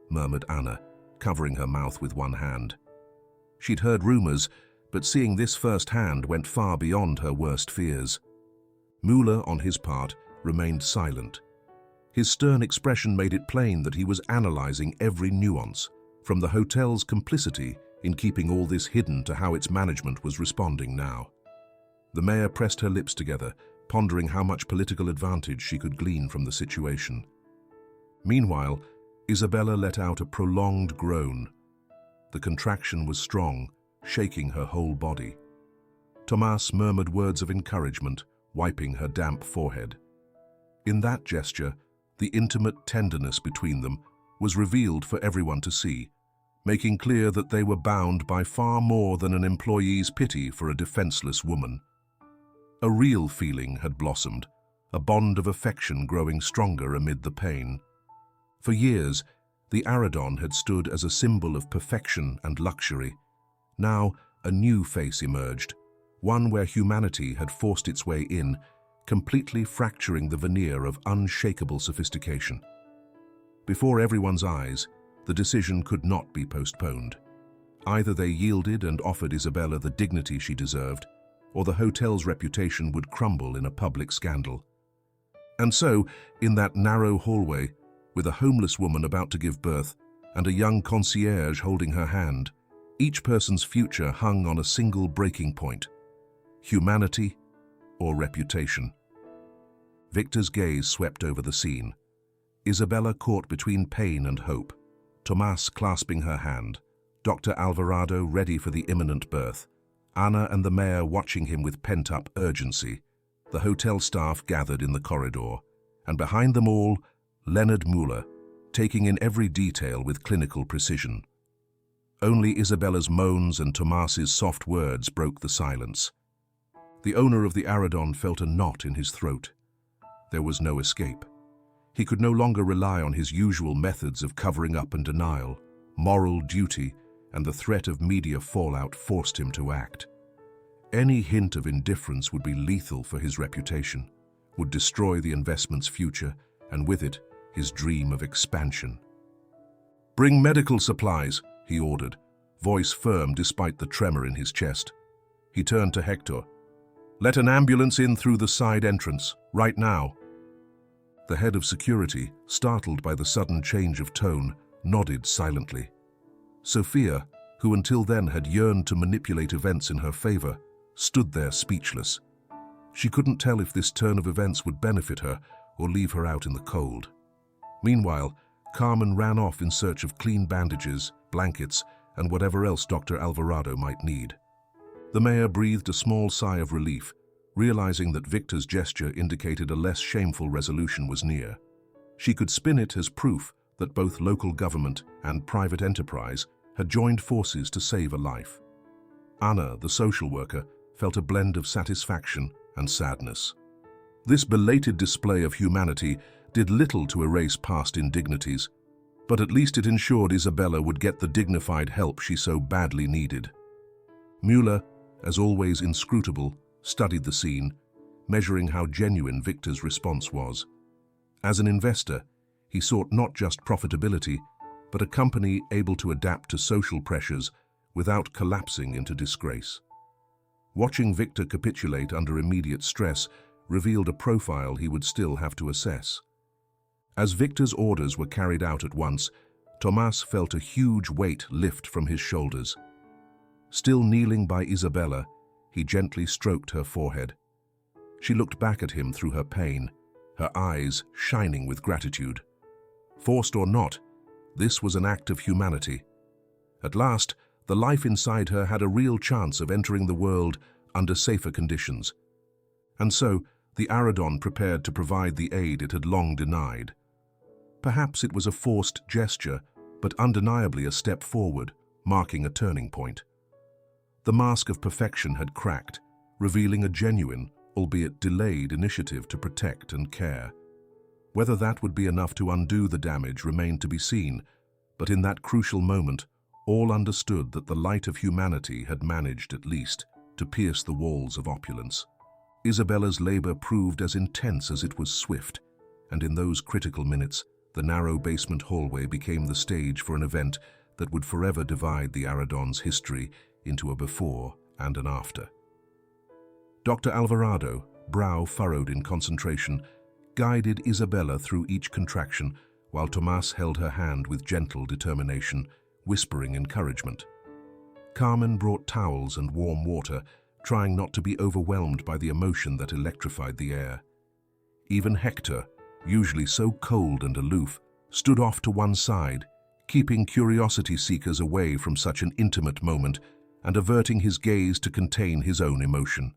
murmured Anna, covering her mouth with one hand. She'd heard rumors, but seeing this firsthand went far beyond her worst fears. Muller, on his part, remained silent. His stern expression made it plain that he was analyzing every nuance, from the hotel's complicity in keeping all this hidden to how its management was responding now. The mayor pressed her lips together, pondering how much political advantage she could glean from the situation. Meanwhile, Isabella let out a prolonged groan. The contraction was strong, shaking her whole body. Tomas murmured words of encouragement, wiping her damp forehead. In that gesture, the intimate tenderness between them was revealed for everyone to see, making clear that they were bound by far more than an employee's pity for a defenseless woman. A real feeling had blossomed, a bond of affection growing stronger amid the pain. For years, the Aradon had stood as a symbol of perfection and luxury. Now, a new face emerged, one where humanity had forced its way in, completely fracturing the veneer of unshakable sophistication. Before everyone's eyes, the decision could not be postponed. Either they yielded and offered Isabella the dignity she deserved, or the hotel's reputation would crumble in a public scandal. And so, in that narrow hallway, with a homeless woman about to give birth and a young concierge holding her hand, each person's future hung on a single breaking point: humanity or reputation. Victor's gaze swept over the scene. Isabella caught between pain and hope, Tomas clasping her hand, Dr. Alvarado ready for the imminent birth, Anna and the mayor watching him with pent-up urgency. The hotel staff gathered in the corridor, and behind them all, Leonard Muller, taking in every detail with clinical precision. Only Isabella's moans and Tomas's soft words broke the silence. The owner of the Aradon felt a knot in his throat. There was no escape. He could no longer rely on his usual methods of covering up and denial. Moral duty and the threat of media fallout forced him to act. Any hint of indifference would be lethal for his reputation, would destroy the investment's future, and with it, his dream of expansion. "Bring medical supplies," he ordered, voice firm despite the tremor in his chest. He turned to Hector. "Let an ambulance in through the side entrance, right now." The head of security, startled by the sudden change of tone, nodded silently. Sophia, who until then had yearned to manipulate events in her favor, stood there speechless. She couldn't tell if this turn of events would benefit her or leave her out in the cold. Meanwhile, Carmen ran off in search of clean bandages, blankets, and whatever else Dr. Alvarado might need. The mayor breathed a small sigh of relief, realizing that Victor's gesture indicated a less shameful resolution was near. She could spin it as proof that both local government and private enterprise had joined forces to save a life. Anna, the social worker, felt a blend of satisfaction and sadness. This belated display of humanity did little to erase past indignities, but at least it ensured Isabella would get the dignified help she so badly needed. Muller, as always inscrutable, studied the scene, measuring how genuine Victor's response was. As an investor, he sought not just profitability, but a company able to adapt to social pressures without collapsing into disgrace. Watching Victor capitulate under immediate stress revealed a profile he would still have to assess. As Victor's orders were carried out at once, Tomas felt a huge weight lift from his shoulders. Still kneeling by Isabella, he gently stroked her forehead. She looked back at him through her pain, her eyes shining with gratitude. Forced or not, this was an act of humanity. At last, the life inside her had a real chance of entering the world under safer conditions. And so, the Aradon prepared to provide the aid it had long denied. Perhaps it was a forced gesture, but undeniably a step forward, marking a turning point. The mask of perfection had cracked, revealing a genuine, albeit delayed, initiative to protect and care. Whether that would be enough to undo the damage remained to be seen, but in that crucial moment, all understood that the light of humanity had managed, at least, to pierce the walls of opulence. Isabella's labor proved as intense as it was swift, and in those critical minutes, the narrow basement hallway became the stage for an event that would forever divide the Aradon's history into a before and an after. Dr. Alvarado, brow furrowed in concentration, guided Isabella through each contraction, while Tomas held her hand with gentle determination, whispering encouragement. Carmen brought towels and warm water, trying not to be overwhelmed by the emotion that electrified the air. Even Hector, usually so cold and aloof, stood off to one side, keeping curiosity seekers away from such an intimate moment and averting his gaze to contain his own emotion.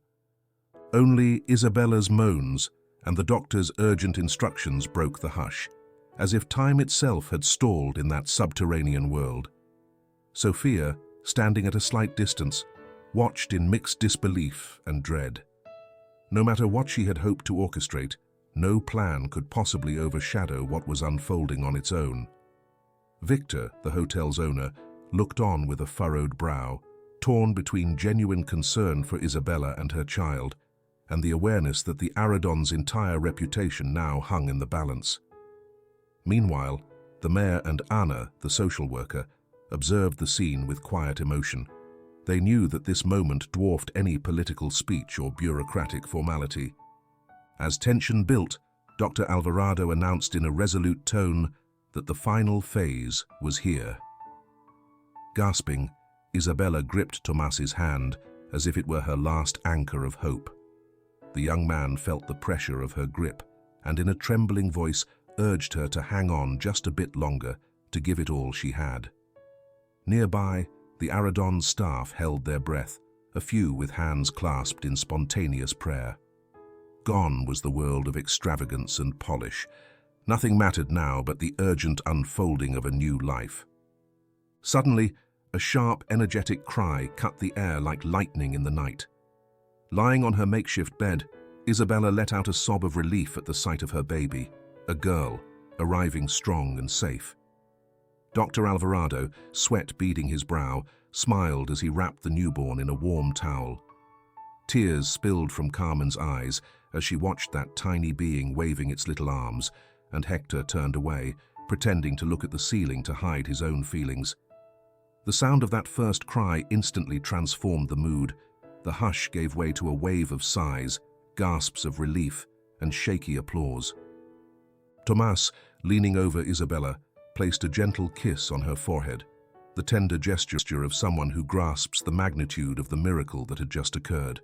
Only Isabella's moans and the doctor's urgent instructions broke the hush, as if time itself had stalled in that subterranean world. Sophia, standing at a slight distance, watched in mixed disbelief and dread. No matter what she had hoped to orchestrate, no plan could possibly overshadow what was unfolding on its own. Victor, the hotel's owner, looked on with a furrowed brow, torn between genuine concern for Isabella and her child, and the awareness that the Aradon's entire reputation now hung in the balance. Meanwhile, the mayor and Anna, the social worker, observed the scene with quiet emotion. They knew that this moment dwarfed any political speech or bureaucratic formality. As tension built, Dr. Alvarado announced in a resolute tone that the final phase was here. Gasping, Isabella gripped Tomas's hand as if it were her last anchor of hope. The young man felt the pressure of her grip and in a trembling voice urged her to hang on just a bit longer, to give it all she had. Nearby, the Aradon's staff held their breath, a few with hands clasped in spontaneous prayer. Gone was the world of extravagance and polish. Nothing mattered now but the urgent unfolding of a new life. Suddenly, a sharp, energetic cry cut the air like lightning in the night. Lying on her makeshift bed, Isabella let out a sob of relief at the sight of her baby, a girl, arriving strong and safe. Dr. Alvarado, sweat beading his brow, smiled as he wrapped the newborn in a warm towel. Tears spilled from Carmen's eyes as she watched that tiny being waving its little arms, and Hector turned away, pretending to look at the ceiling to hide his own feelings. The sound of that first cry instantly transformed the mood. The hush gave way to a wave of sighs, gasps of relief, and shaky applause. Tomas, leaning over Isabella, placed a gentle kiss on her forehead, the tender gesture of someone who grasps the magnitude of the miracle that had just occurred.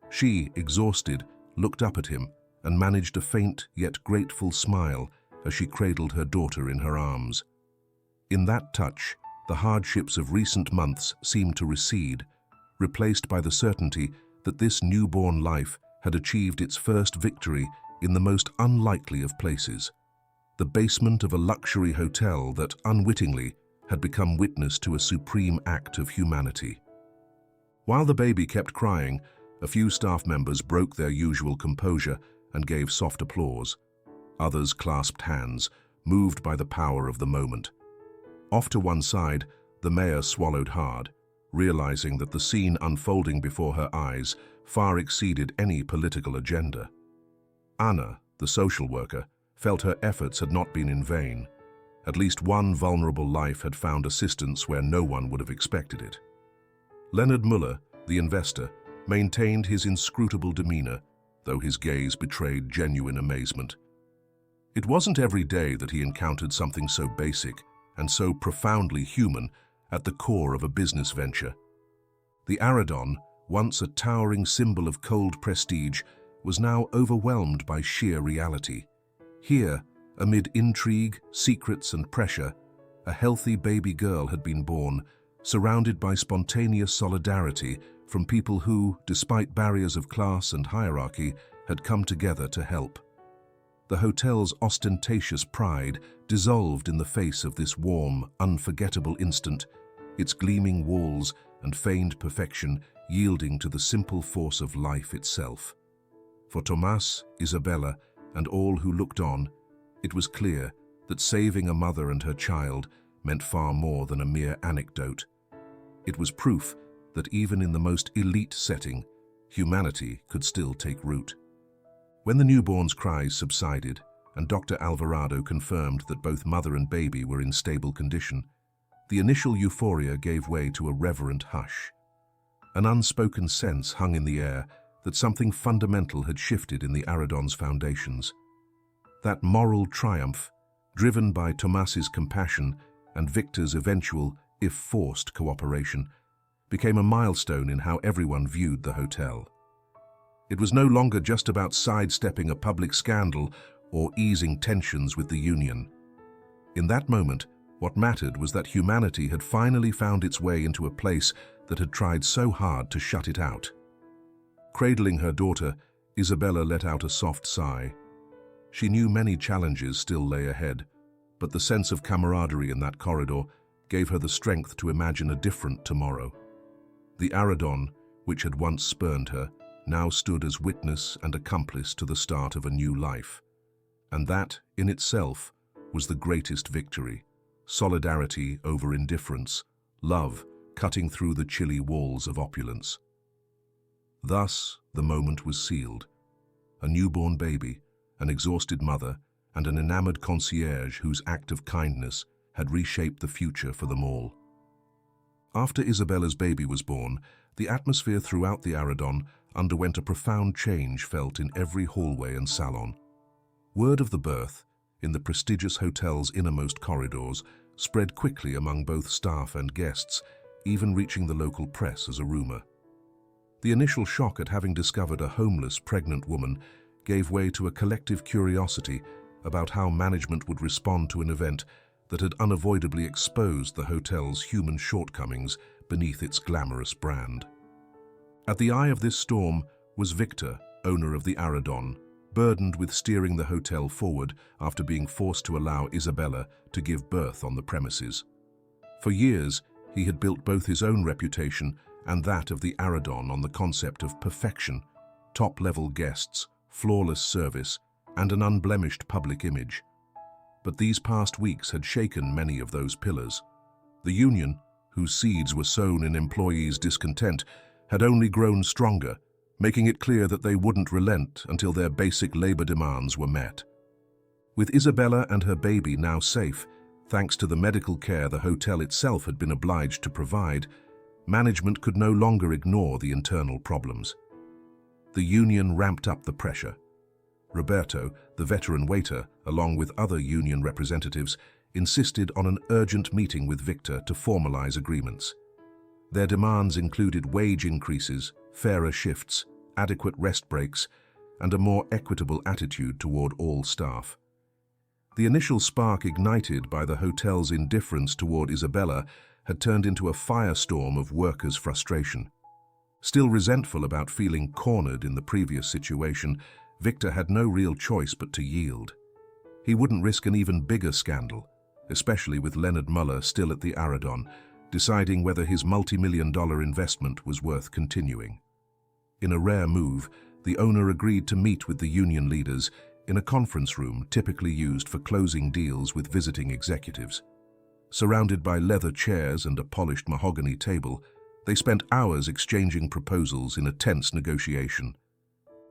She, exhausted, looked up at him and managed a faint yet grateful smile as she cradled her daughter in her arms. In that touch, the hardships of recent months seemed to recede, replaced by the certainty that this newborn life had achieved its first victory in the most unlikely of places, the basement of a luxury hotel that, unwittingly, had become witness to a supreme act of humanity. While the baby kept crying, a few staff members broke their usual composure and gave soft applause. Others clasped hands, moved by the power of the moment. Off to one side, the mayor swallowed hard, realizing that the scene unfolding before her eyes far exceeded any political agenda. Anna, the social worker, felt her efforts had not been in vain. At least one vulnerable life had found assistance where no one would have expected it. Leonard Muller, the investor, maintained his inscrutable demeanor, though his gaze betrayed genuine amazement. It wasn't every day that he encountered something so basic and so profoundly human at the core of a business venture. The Aradon, once a towering symbol of cold prestige, was now overwhelmed by sheer reality. Here, amid intrigue, secrets, and pressure, a healthy baby girl had been born, surrounded by spontaneous solidarity from people who, despite barriers of class and hierarchy, had come together to help. The hotel's ostentatious pride dissolved in the face of this warm, unforgettable instant, its gleaming walls and feigned perfection yielding to the simple force of life itself. For Tomas, Isabella, and all who looked on, it was clear that saving a mother and her child meant far more than a mere anecdote. It was proof that even in the most elite setting, humanity could still take root. When the newborn's cries subsided and Dr. Alvarado confirmed that both mother and baby were in stable condition, the initial euphoria gave way to a reverent hush. An unspoken sense hung in the air that something fundamental had shifted in the Aradon's foundations. That moral triumph, driven by Tomas's compassion and Victor's eventual, if forced, cooperation, became a milestone in how everyone viewed the hotel. It was no longer just about sidestepping a public scandal or easing tensions with the union. In that moment, what mattered was that humanity had finally found its way into a place that had tried so hard to shut it out. Cradling her daughter, Isabella let out a soft sigh. She knew many challenges still lay ahead, but the sense of camaraderie in that corridor gave her the strength to imagine a different tomorrow. The Aradon, which had once spurned her, now stood as witness and accomplice to the start of a new life. And that, in itself, was the greatest victory: solidarity over indifference, love cutting through the chilly walls of opulence. Thus, the moment was sealed. A newborn baby, an exhausted mother, and an enamored concierge whose act of kindness had reshaped the future for them all. After Isabella's baby was born, the atmosphere throughout the Aradon underwent a profound change felt in every hallway and salon. Word of the birth, in the prestigious hotel's innermost corridors, spread quickly among both staff and guests, even reaching the local press as a rumor. The initial shock at having discovered a homeless pregnant woman gave way to a collective curiosity about how management would respond to an event that had unavoidably exposed the hotel's human shortcomings beneath its glamorous brand. At the eye of this storm was Victor, owner of the Aradon, burdened with steering the hotel forward after being forced to allow Isabella to give birth on the premises. For years, he had built both his own reputation and that of the Aradon on the concept of perfection, top-level guests, flawless service, and an unblemished public image. But these past weeks had shaken many of those pillars. The union, whose seeds were sown in employees' discontent, had only grown stronger, making it clear that they wouldn't relent until their basic labor demands were met. With Isabella and her baby now safe, thanks to the medical care the hotel itself had been obliged to provide, management could no longer ignore the internal problems. The union ramped up the pressure. Roberto, the veteran waiter, along with other union representatives, insisted on an urgent meeting with Victor to formalize agreements. Their demands included wage increases, fairer shifts, adequate rest breaks, and a more equitable attitude toward all staff. The initial spark ignited by the hotel's indifference toward Isabella had turned into a firestorm of workers' frustration. Still resentful about feeling cornered in the previous situation, Victor had no real choice but to yield. He wouldn't risk an even bigger scandal, especially with Leonard Muller still at the Aradon, deciding whether his multi-million-dollar investment was worth continuing. In a rare move, the owner agreed to meet with the union leaders in a conference room typically used for closing deals with visiting executives. Surrounded by leather chairs and a polished mahogany table, they spent hours exchanging proposals in a tense negotiation.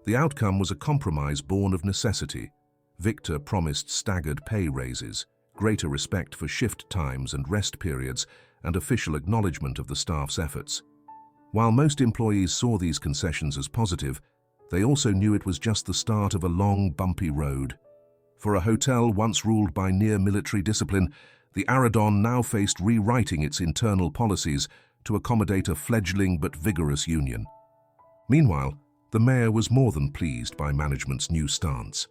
The outcome was a compromise born of necessity. Victor promised staggered pay raises, greater respect for shift times and rest periods, and official acknowledgement of the staff's efforts. While most employees saw these concessions as positive, They also knew it was just the start of a long, bumpy road. For a hotel once ruled by near-military discipline, the Aradon now faced rewriting its internal policies to accommodate a fledgling but vigorous union. Meanwhile, the mayor was more than pleased by management's new stance.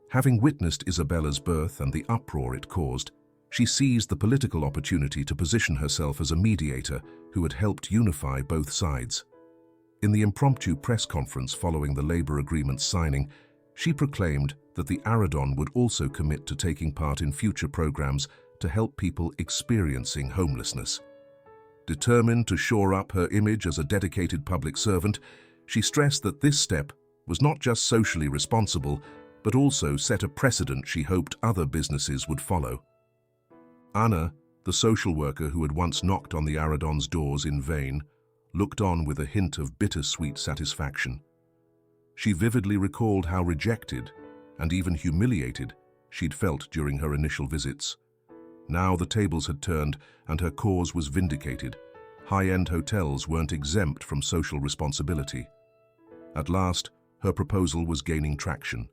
Having witnessed Isabella's birth and the uproar it caused, she seized the political opportunity to position herself as a mediator who had helped unify both sides. In the impromptu press conference following the labor agreement's signing, she proclaimed that the Aradon would also commit to taking part in future programs to help people experiencing homelessness. Determined to shore up her image as a dedicated public servant, she stressed that this step was not just socially responsible, but also set a precedent she hoped other businesses would follow. Anna, the social worker who had once knocked on the Aradon's doors in vain, looked on with a hint of bittersweet satisfaction. She vividly recalled how rejected and even humiliated she'd felt during her initial visits. Now the tables had turned and her cause was vindicated. High-end hotels weren't exempt from social responsibility. At last, her proposal was gaining traction.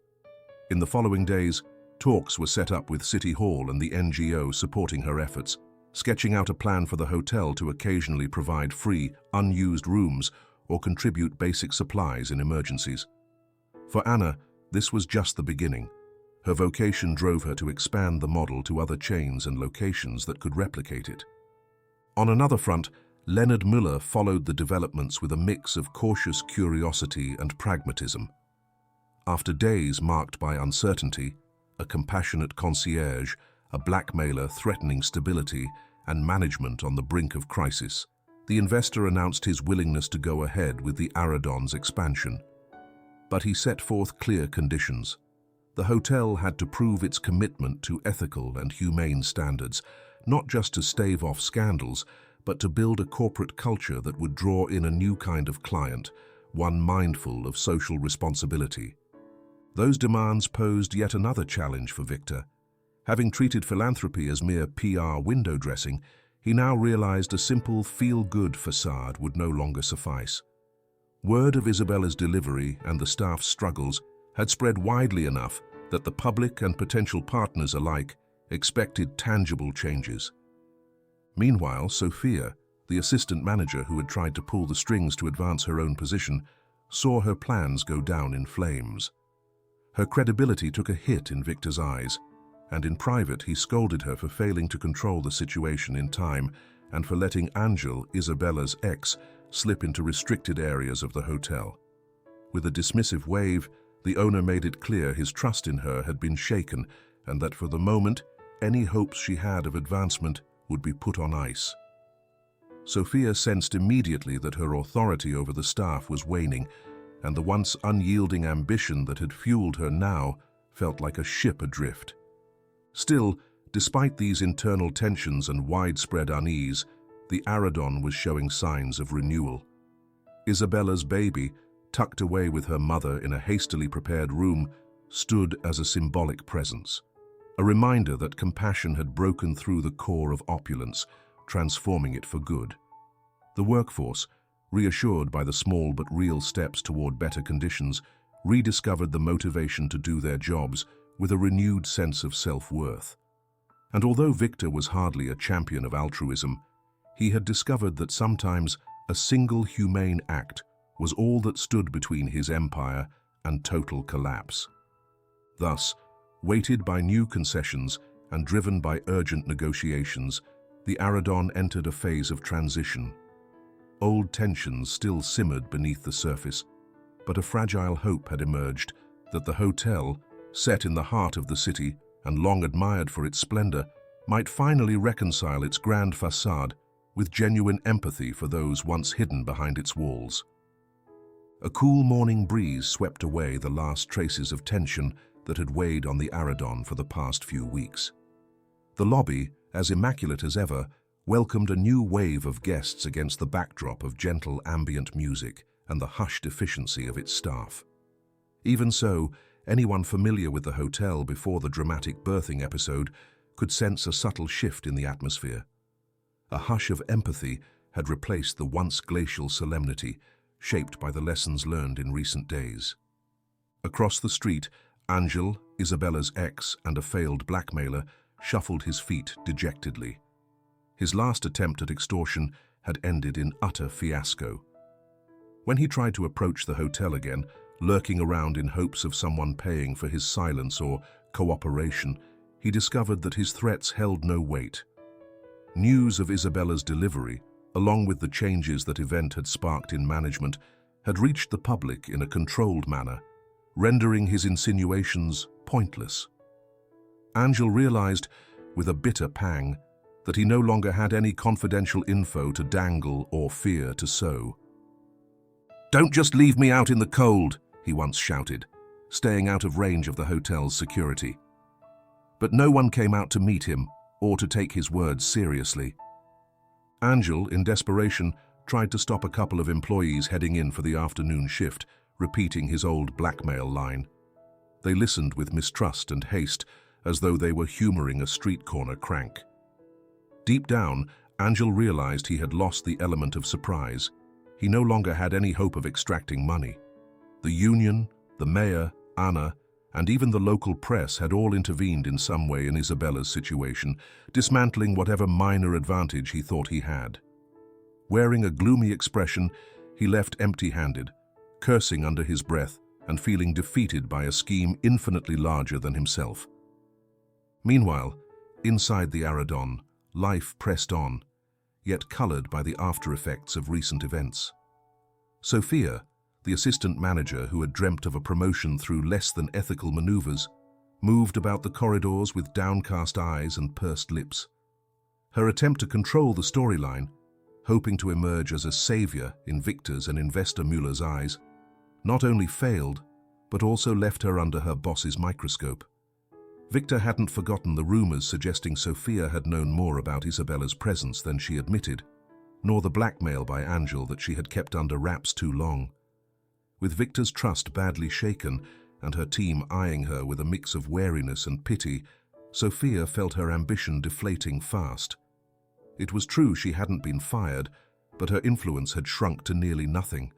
In the following days, talks were set up with City Hall and the NGO supporting her efforts, sketching out a plan for the hotel to occasionally provide free, unused rooms or contribute basic supplies in emergencies. For Anna, this was just the beginning. Her vocation drove her to expand the model to other chains and locations that could replicate it. On another front, Leonard Müller followed the developments with a mix of cautious curiosity and pragmatism. After days marked by uncertainty, a compassionate concierge, a blackmailer threatening stability, and management on the brink of crisis, the investor announced his willingness to go ahead with the Aradon's expansion. But he set forth clear conditions. The hotel had to prove its commitment to ethical and humane standards, not just to stave off scandals, but to build a corporate culture that would draw in a new kind of client, one mindful of social responsibility. Those demands posed yet another challenge for Victor. Having treated philanthropy as mere PR window dressing, he now realized a simple feel-good facade would no longer suffice. Word of Isabella's delivery and the staff's struggles had spread widely enough that the public and potential partners alike expected tangible changes. Meanwhile, Sophia, the assistant manager who had tried to pull the strings to advance her own position, saw her plans go down in flames. Her credibility took a hit in Victor's eyes, and in private he scolded her for failing to control the situation in time and for letting Angel, Isabella's ex, slip into restricted areas of the hotel. With a dismissive wave, the owner made it clear his trust in her had been shaken and that for the moment, any hopes she had of advancement would be put on ice. Sophia sensed immediately that her authority over the staff was waning, and the once unyielding ambition that had fueled her now felt like a ship adrift. Still, despite these internal tensions and widespread unease, the Aradon was showing signs of renewal. Isabella's baby, tucked away with her mother in a hastily prepared room, stood as a symbolic presence, a reminder that compassion had broken through the core of opulence, transforming it for good. The workforce, reassured by the small but real steps toward better conditions, rediscovered the motivation to do their jobs with a renewed sense of self-worth. And although Victor was hardly a champion of altruism, he had discovered that sometimes a single humane act was all that stood between his empire and total collapse. Thus, weighted by new concessions and driven by urgent negotiations, the Aradon entered a phase of transition. Old tensions still simmered beneath the surface, but a fragile hope had emerged that the hotel, set in the heart of the city and long admired for its splendor, might finally reconcile its grand facade with genuine empathy for those once hidden behind its walls. A cool morning breeze swept away the last traces of tension that had weighed on the Aradon for the past few weeks. The lobby, as immaculate as ever, welcomed a new wave of guests against the backdrop of gentle ambient music and the hushed efficiency of its staff. Even so, anyone familiar with the hotel before the dramatic birthing episode could sense a subtle shift in the atmosphere. A hush of empathy had replaced the once glacial solemnity, shaped by the lessons learned in recent days. Across the street, Angel, Isabella's ex and a failed blackmailer, shuffled his feet dejectedly. His last attempt at extortion had ended in utter fiasco. When he tried to approach the hotel again, lurking around in hopes of someone paying for his silence or cooperation, he discovered that his threats held no weight. News of Isabella's delivery, along with the changes that event had sparked in management, had reached the public in a controlled manner, rendering his insinuations pointless. Angel realized, with a bitter pang, that he no longer had any confidential info to dangle or fear to sow. "Don't just leave me out in the cold," he once shouted, staying out of range of the hotel's security. But no one came out to meet him or to take his words seriously. Angel, in desperation, tried to stop a couple of employees heading in for the afternoon shift, repeating his old blackmail line. They listened with mistrust and haste, as though they were humoring a street corner crank. Deep down, Angel realized he had lost the element of surprise. He no longer had any hope of extracting money. The union, the mayor, Anna, and even the local press had all intervened in some way in Isabella's situation, dismantling whatever minor advantage he thought he had. Wearing a gloomy expression, he left empty-handed, cursing under his breath and feeling defeated by a scheme infinitely larger than himself. Meanwhile, inside the Aradon, life pressed on, yet colored by the after-effects of recent events. Sophia, the assistant manager who had dreamt of a promotion through less than ethical maneuvers, moved about the corridors with downcast eyes and pursed lips. Her attempt to control the storyline, hoping to emerge as a savior in Victor's and investor Muller's eyes, not only failed, but also left her under her boss's microscope. Victor hadn't forgotten the rumors suggesting Sophia had known more about Isabella's presence than she admitted, nor the blackmail by Angel that she had kept under wraps too long. With Victor's trust badly shaken and her team eyeing her with a mix of wariness and pity, Sophia felt her ambition deflating fast. It was true she hadn't been fired, but her influence had shrunk to nearly nothing.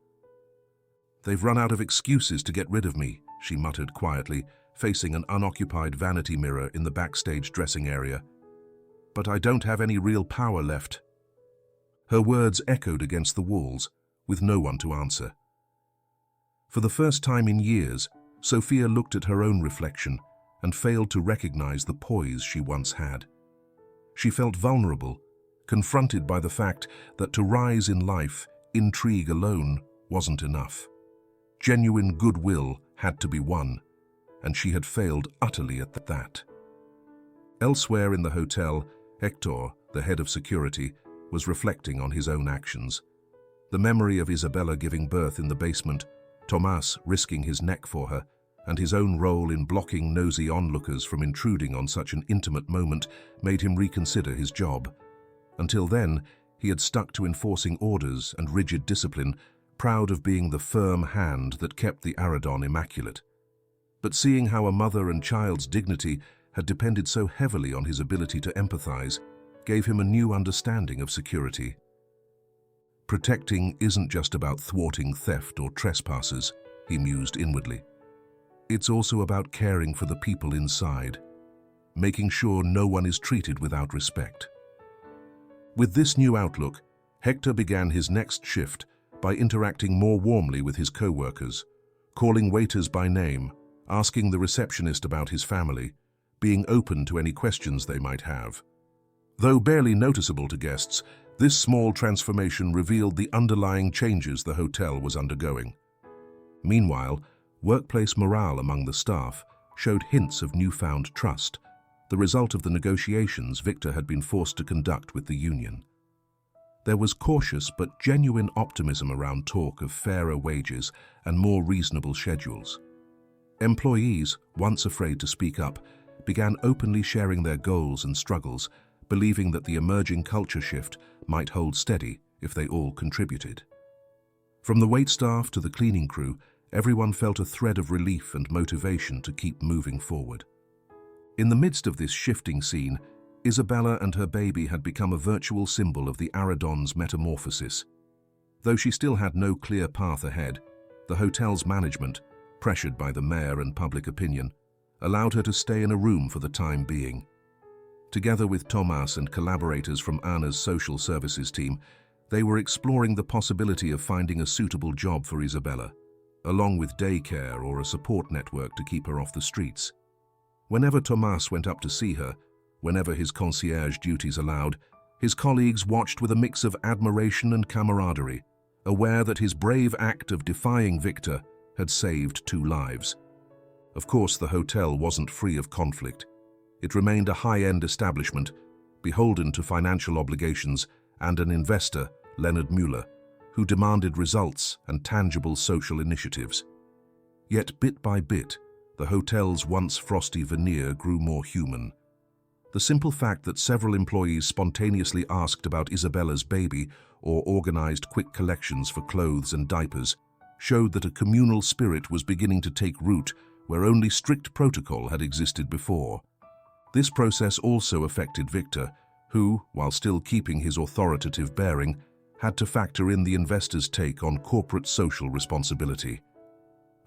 "They've run out of excuses to get rid of me," she muttered quietly, facing an unoccupied vanity mirror in the backstage dressing area. "But I don't have any real power left." Her words echoed against the walls, with no one to answer. For the first time in years, Sophia looked at her own reflection and failed to recognize the poise she once had. She felt vulnerable, confronted by the fact that to rise in life, intrigue alone wasn't enough. Genuine goodwill had to be won, and she had failed utterly at that. Elsewhere in the hotel, Hector, the head of security, was reflecting on his own actions. The memory of Isabella giving birth in the basement, Tomas risking his neck for her, and his own role in blocking nosy onlookers from intruding on such an intimate moment made him reconsider his job. Until then, he had stuck to enforcing orders and rigid discipline, proud of being the firm hand that kept the Aradon immaculate. But seeing how a mother and child's dignity had depended so heavily on his ability to empathize, gave him a new understanding of security. Protecting isn't just about thwarting theft or trespassers, he mused inwardly. It's also about caring for the people inside, making sure no one is treated without respect. With this new outlook, Hector began his next shift by interacting more warmly with his co-workers, calling waiters by name, asking the receptionist about his family, being open to any questions they might have. Though barely noticeable to guests, this small transformation revealed the underlying changes the hotel was undergoing. Meanwhile, workplace morale among the staff showed hints of newfound trust, the result of the negotiations Victor had been forced to conduct with the union. There was cautious but genuine optimism around talk of fairer wages and more reasonable schedules. Employees, once afraid to speak up, began openly sharing their goals and struggles, believing that the emerging culture shift might hold steady if they all contributed. From the waitstaff to the cleaning crew, everyone felt a thread of relief and motivation to keep moving forward. In the midst of this shifting scene, Isabella and her baby had become a virtual symbol of the Aradon's metamorphosis. Though she still had no clear path ahead, the hotel's management, pressured by the mayor and public opinion, allowed her to stay in a room for the time being. Together with Tomas and collaborators from Anna's social services team, they were exploring the possibility of finding a suitable job for Isabella, along with daycare or a support network to keep her off the streets. Whenever Tomas went up to see her, whenever his concierge duties allowed, his colleagues watched with a mix of admiration and camaraderie, aware that his brave act of defying Victor had saved 2 lives. Of course, the hotel wasn't free of conflict. It remained a high-end establishment, beholden to financial obligations and an investor, Leonard Mueller, who demanded results and tangible social initiatives. Yet bit by bit, the hotel's once frosty veneer grew more human. The simple fact that several employees spontaneously asked about Isabella's baby or organized quick collections for clothes and diapers showed that a communal spirit was beginning to take root where only strict protocol had existed before. This process also affected Victor, who, while still keeping his authoritative bearing, had to factor in the investor's take on corporate social responsibility.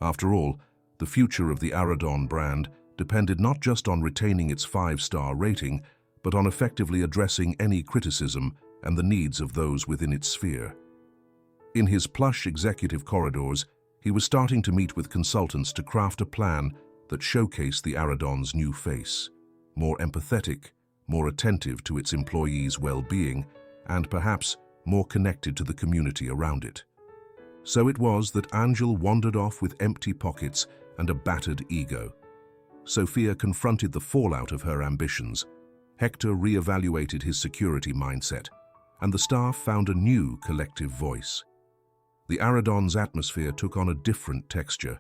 After all, the future of the Aradon brand depended not just on retaining its 5-star rating, but on effectively addressing any criticism and the needs of those within its sphere. In his plush executive corridors, he was starting to meet with consultants to craft a plan that showcased the Aradon's new face, more empathetic, more attentive to its employees' well-being, and perhaps more connected to the community around it. So it was that Angel wandered off with empty pockets and a battered ego. Sophia confronted the fallout of her ambitions. Hector re-evaluated his security mindset, and the staff found a new collective voice. The Aradon's atmosphere took on a different texture.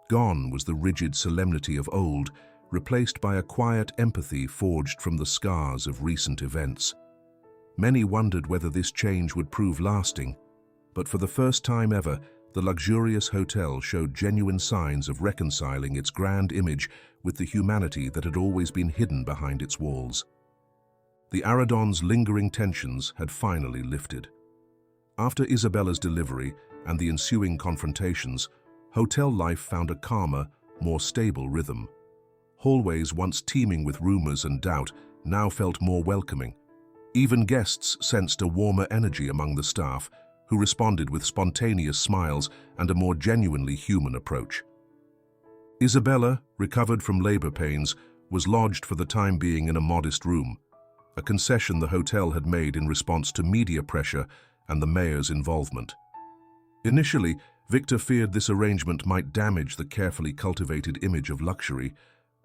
Gone was the rigid solemnity of old, replaced by a quiet empathy forged from the scars of recent events. Many wondered whether this change would prove lasting, but for the first time ever, the luxurious hotel showed genuine signs of reconciling its grand image with the humanity that had always been hidden behind its walls. The Aradon's lingering tensions had finally lifted. After Isabella's delivery and the ensuing confrontations, hotel life found a calmer, more stable rhythm. Hallways once teeming with rumors and doubt now felt more welcoming. Even guests sensed a warmer energy among the staff, who responded with spontaneous smiles and a more genuinely human approach. Isabella, recovered from labor pains, was lodged for the time being in a modest room, a concession the hotel had made in response to media pressure and the mayor's involvement. Initially, Victor feared this arrangement might damage the carefully cultivated image of luxury,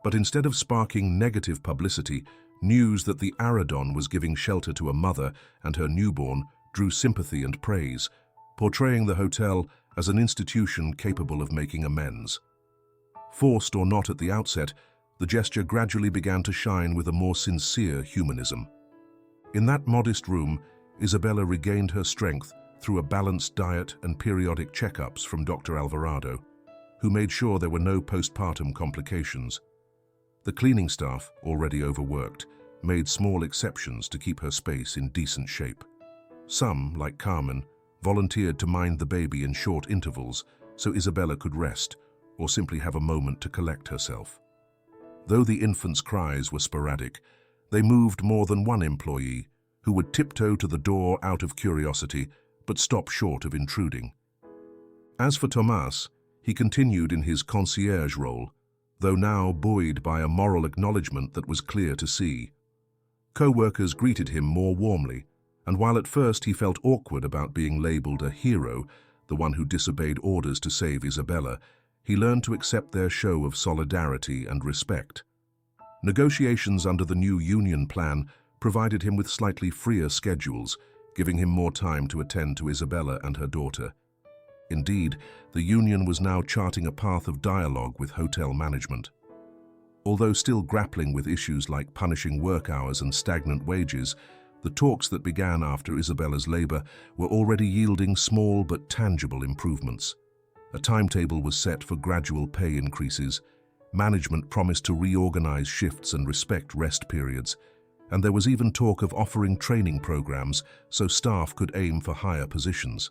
but instead of sparking negative publicity, news that the Aradon was giving shelter to a mother and her newborn drew sympathy and praise, portraying the hotel as an institution capable of making amends. Forced or not at the outset, the gesture gradually began to shine with a more sincere humanism. In that modest room, Isabella regained her strength through a balanced diet and periodic checkups from Dr. Alvarado, who made sure there were no postpartum complications. The cleaning staff, already overworked, made small exceptions to keep her space in decent shape. Some, like Carmen, volunteered to mind the baby in short intervals so Isabella could rest or simply have a moment to collect herself. Though the infant's cries were sporadic, they moved more than one employee who would tiptoe to the door out of curiosity but stop short of intruding. As for Tomas, he continued in his concierge role, though now buoyed by a moral acknowledgement that was clear to see. Co-workers greeted him more warmly, and while at first he felt awkward about being labeled a hero, the one who disobeyed orders to save Isabella, he learned to accept their show of solidarity and respect. Negotiations under the new union plan provided him with slightly freer schedules, giving him more time to attend to Isabella and her daughter. Indeed, the union was now charting a path of dialogue with hotel management. Although still grappling with issues like punishing work hours and stagnant wages, the talks that began after Isabella's labor were already yielding small but tangible improvements. A timetable was set for gradual pay increases, management promised to reorganize shifts and respect rest periods, and there was even talk of offering training programs so staff could aim for higher positions.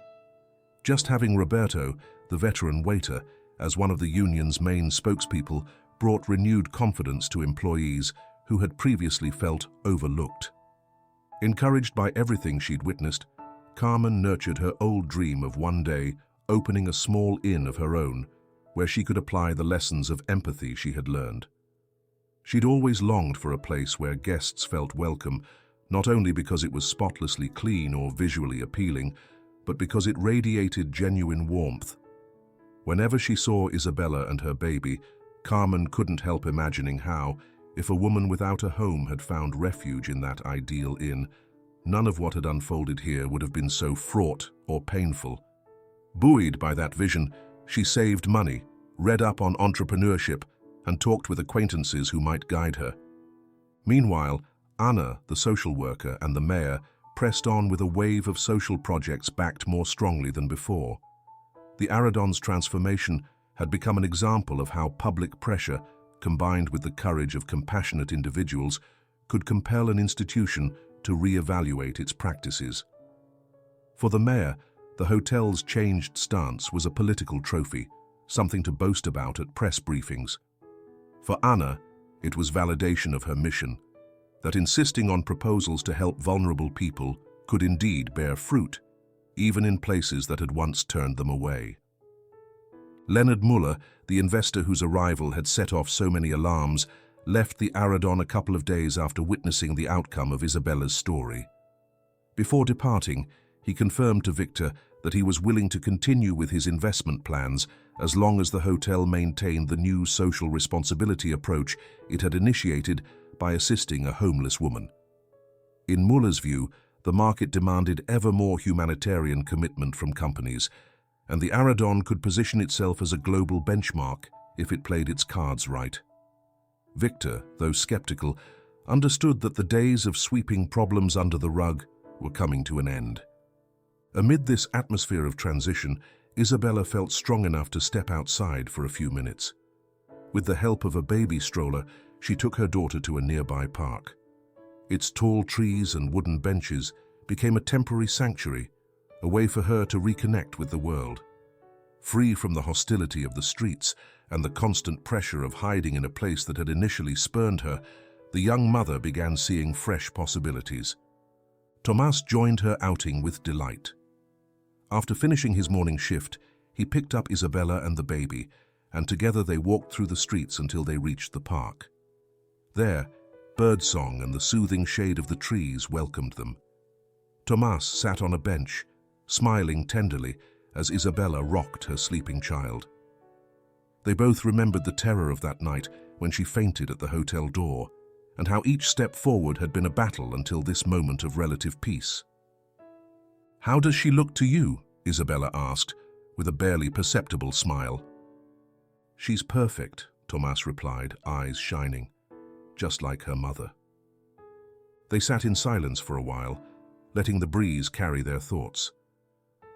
Just having Roberto, the veteran waiter, as one of the union's main spokespeople brought renewed confidence to employees who had previously felt overlooked. Encouraged by everything she'd witnessed, Carmen nurtured her old dream of one day opening a small inn of her own, where she could apply the lessons of empathy she had learned. She'd always longed for a place where guests felt welcome, not only because it was spotlessly clean or visually appealing, but because it radiated genuine warmth. Whenever she saw Isabella and her baby, Carmen couldn't help imagining how, if a woman without a home had found refuge in that ideal inn, none of what had unfolded here would have been so fraught or painful. Buoyed by that vision, she saved money, read up on entrepreneurship, and talked with acquaintances who might guide her. Meanwhile, Anna, the social worker, and the mayor pressed on with a wave of social projects backed more strongly than before. The Aradon's transformation had become an example of how public pressure, combined with the courage of compassionate individuals, could compel an institution to re-evaluate its practices. For the mayor, the hotel's changed stance was a political trophy, something to boast about at press briefings. For Anna, it was validation of her mission, that insisting on proposals to help vulnerable people could indeed bear fruit, even in places that had once turned them away. Leonard Muller, the investor whose arrival had set off so many alarms, left the Aradon a couple of days after witnessing the outcome of Isabella's story. Before departing, he confirmed to Victor that he was willing to continue with his investment plans as long as the hotel maintained the new social responsibility approach it had initiated by assisting a homeless woman. In Muller's view, the market demanded ever more humanitarian commitment from companies, and the Aradon could position itself as a global benchmark if it played its cards right. Victor, though skeptical, understood that the days of sweeping problems under the rug were coming to an end. Amid this atmosphere of transition, Isabella felt strong enough to step outside for a few minutes. With the help of a baby stroller, she took her daughter to a nearby park. Its tall trees and wooden benches became a temporary sanctuary, a way for her to reconnect with the world. Free from the hostility of the streets and the constant pressure of hiding in a place that had initially spurned her, the young mother began seeing fresh possibilities. Tomas joined her outing with delight. After finishing his morning shift, he picked up Isabella and the baby, and together they walked through the streets until they reached the park. There, birdsong and the soothing shade of the trees welcomed them. Tomas sat on a bench, smiling tenderly as Isabella rocked her sleeping child. They both remembered the terror of that night when she fainted at the hotel door, and how each step forward had been a battle until this moment of relative peace. "How does she look to you?" Isabella asked, with a barely perceptible smile. "She's perfect," Tomas replied, eyes shining, just like her mother. They sat in silence for a while, letting the breeze carry their thoughts.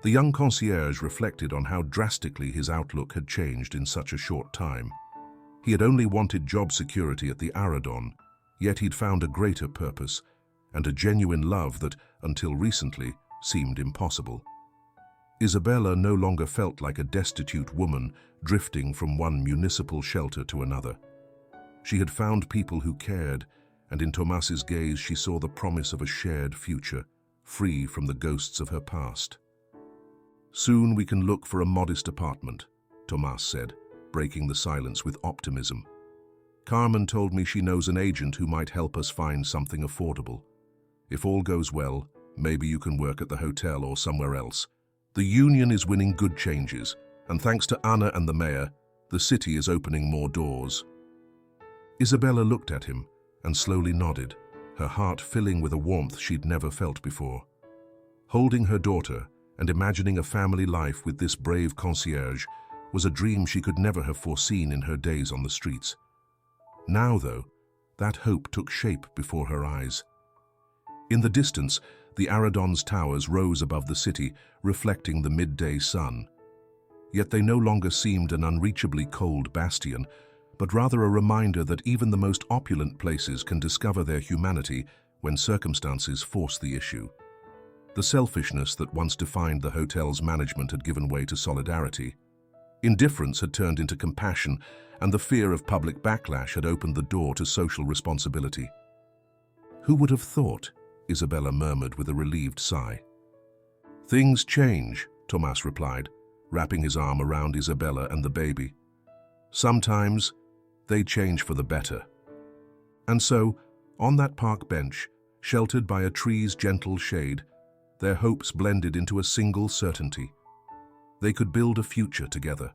The young concierge reflected on how drastically his outlook had changed in such a short time. He had only wanted job security at the Aradon, yet he'd found a greater purpose and a genuine love that, until recently, seemed impossible. Isabella no longer felt like a destitute woman drifting from one municipal shelter to another. She had found people who cared, and in Tomas's gaze she saw the promise of a shared future, free from the ghosts of her past. "Soon we can look for a modest apartment," Tomas said, breaking the silence with optimism. "Carmen told me she knows an agent who might help us find something affordable. If all goes well, maybe you can work at the hotel or somewhere else. The union is winning good changes, and thanks to Anna and the mayor, the city is opening more doors." Isabella looked at him and slowly nodded, her heart filling with a warmth she'd never felt before. Holding her daughter and imagining a family life with this brave concierge was a dream she could never have foreseen in her days on the streets. Now, though, that hope took shape before her eyes. In the distance, the Aradon's towers rose above the city, reflecting the midday sun. Yet they no longer seemed an unreachably cold bastion, but rather a reminder that even the most opulent places can discover their humanity when circumstances force the issue. The selfishness that once defined the hotel's management had given way to solidarity. Indifference had turned into compassion, and the fear of public backlash had opened the door to social responsibility. "Who would have thought?" Isabella murmured with a relieved sigh. "Things change," Tomas replied, wrapping his arm around Isabella and the baby. "Sometimes they change for the better." And so, on that park bench, sheltered by a tree's gentle shade, their hopes blended into a single certainty. They could build a future together.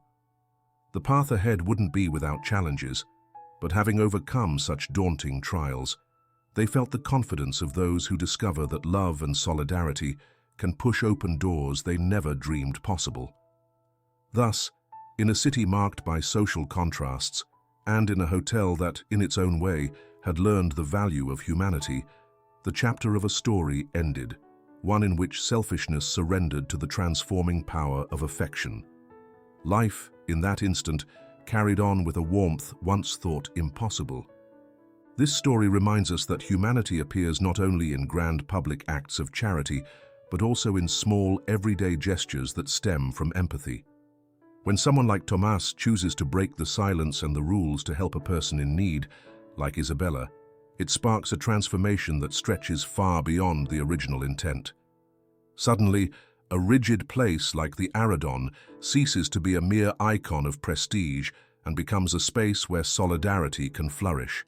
The path ahead wouldn't be without challenges, but having overcome such daunting trials, they felt the confidence of those who discover that love and solidarity can push open doors they never dreamed possible. Thus, in a city marked by social contrasts, and in a hotel that, in its own way, had learned the value of humanity, the chapter of a story ended, one in which selfishness surrendered to the transforming power of affection. Life, in that instant, carried on with a warmth once thought impossible. This story reminds us that humanity appears not only in grand public acts of charity, but also in small, everyday gestures that stem from empathy. When someone like Tomas chooses to break the silence and the rules to help a person in need, like Isabella, it sparks a transformation that stretches far beyond the original intent. Suddenly, a rigid place like the Aradon ceases to be a mere icon of prestige and becomes a space where solidarity can flourish.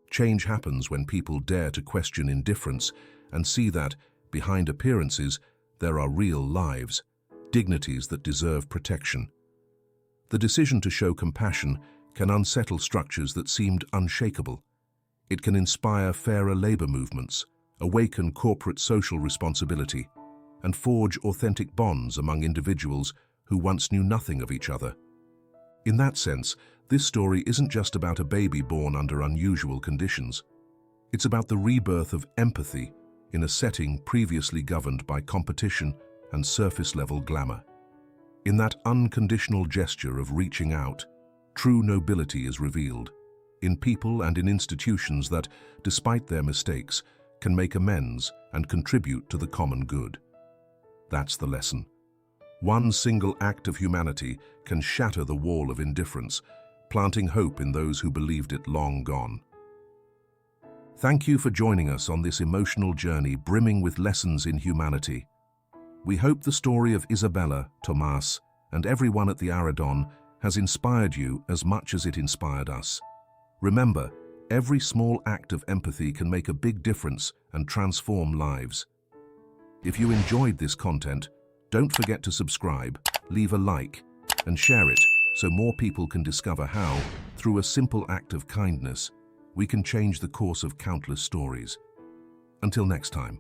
Change happens when people dare to question indifference and see that, behind appearances, there are real lives, dignities that deserve protection. The decision to show compassion can unsettle structures that seemed unshakable. It can inspire fairer labor movements, awaken corporate social responsibility, and forge authentic bonds among individuals who once knew nothing of each other. In that sense, this story isn't just about a baby born under unusual conditions. It's about the rebirth of empathy in a setting previously governed by competition and surface-level glamour. In that unconditional gesture of reaching out, true nobility is revealed, in people and in institutions that, despite their mistakes, can make amends and contribute to the common good. That's the lesson. One single act of humanity can shatter the wall of indifference, planting hope in those who believed it long gone. Thank you for joining us on this emotional journey brimming with lessons in humanity. We hope the story of Isabella, Tomas, and everyone at the Aradon has inspired you as much as it inspired us. Remember, every small act of empathy can make a big difference and transform lives. If you enjoyed this content, don't forget to subscribe, leave a like, and share it so more people can discover how, through a simple act of kindness, we can change the course of countless stories. Until next time.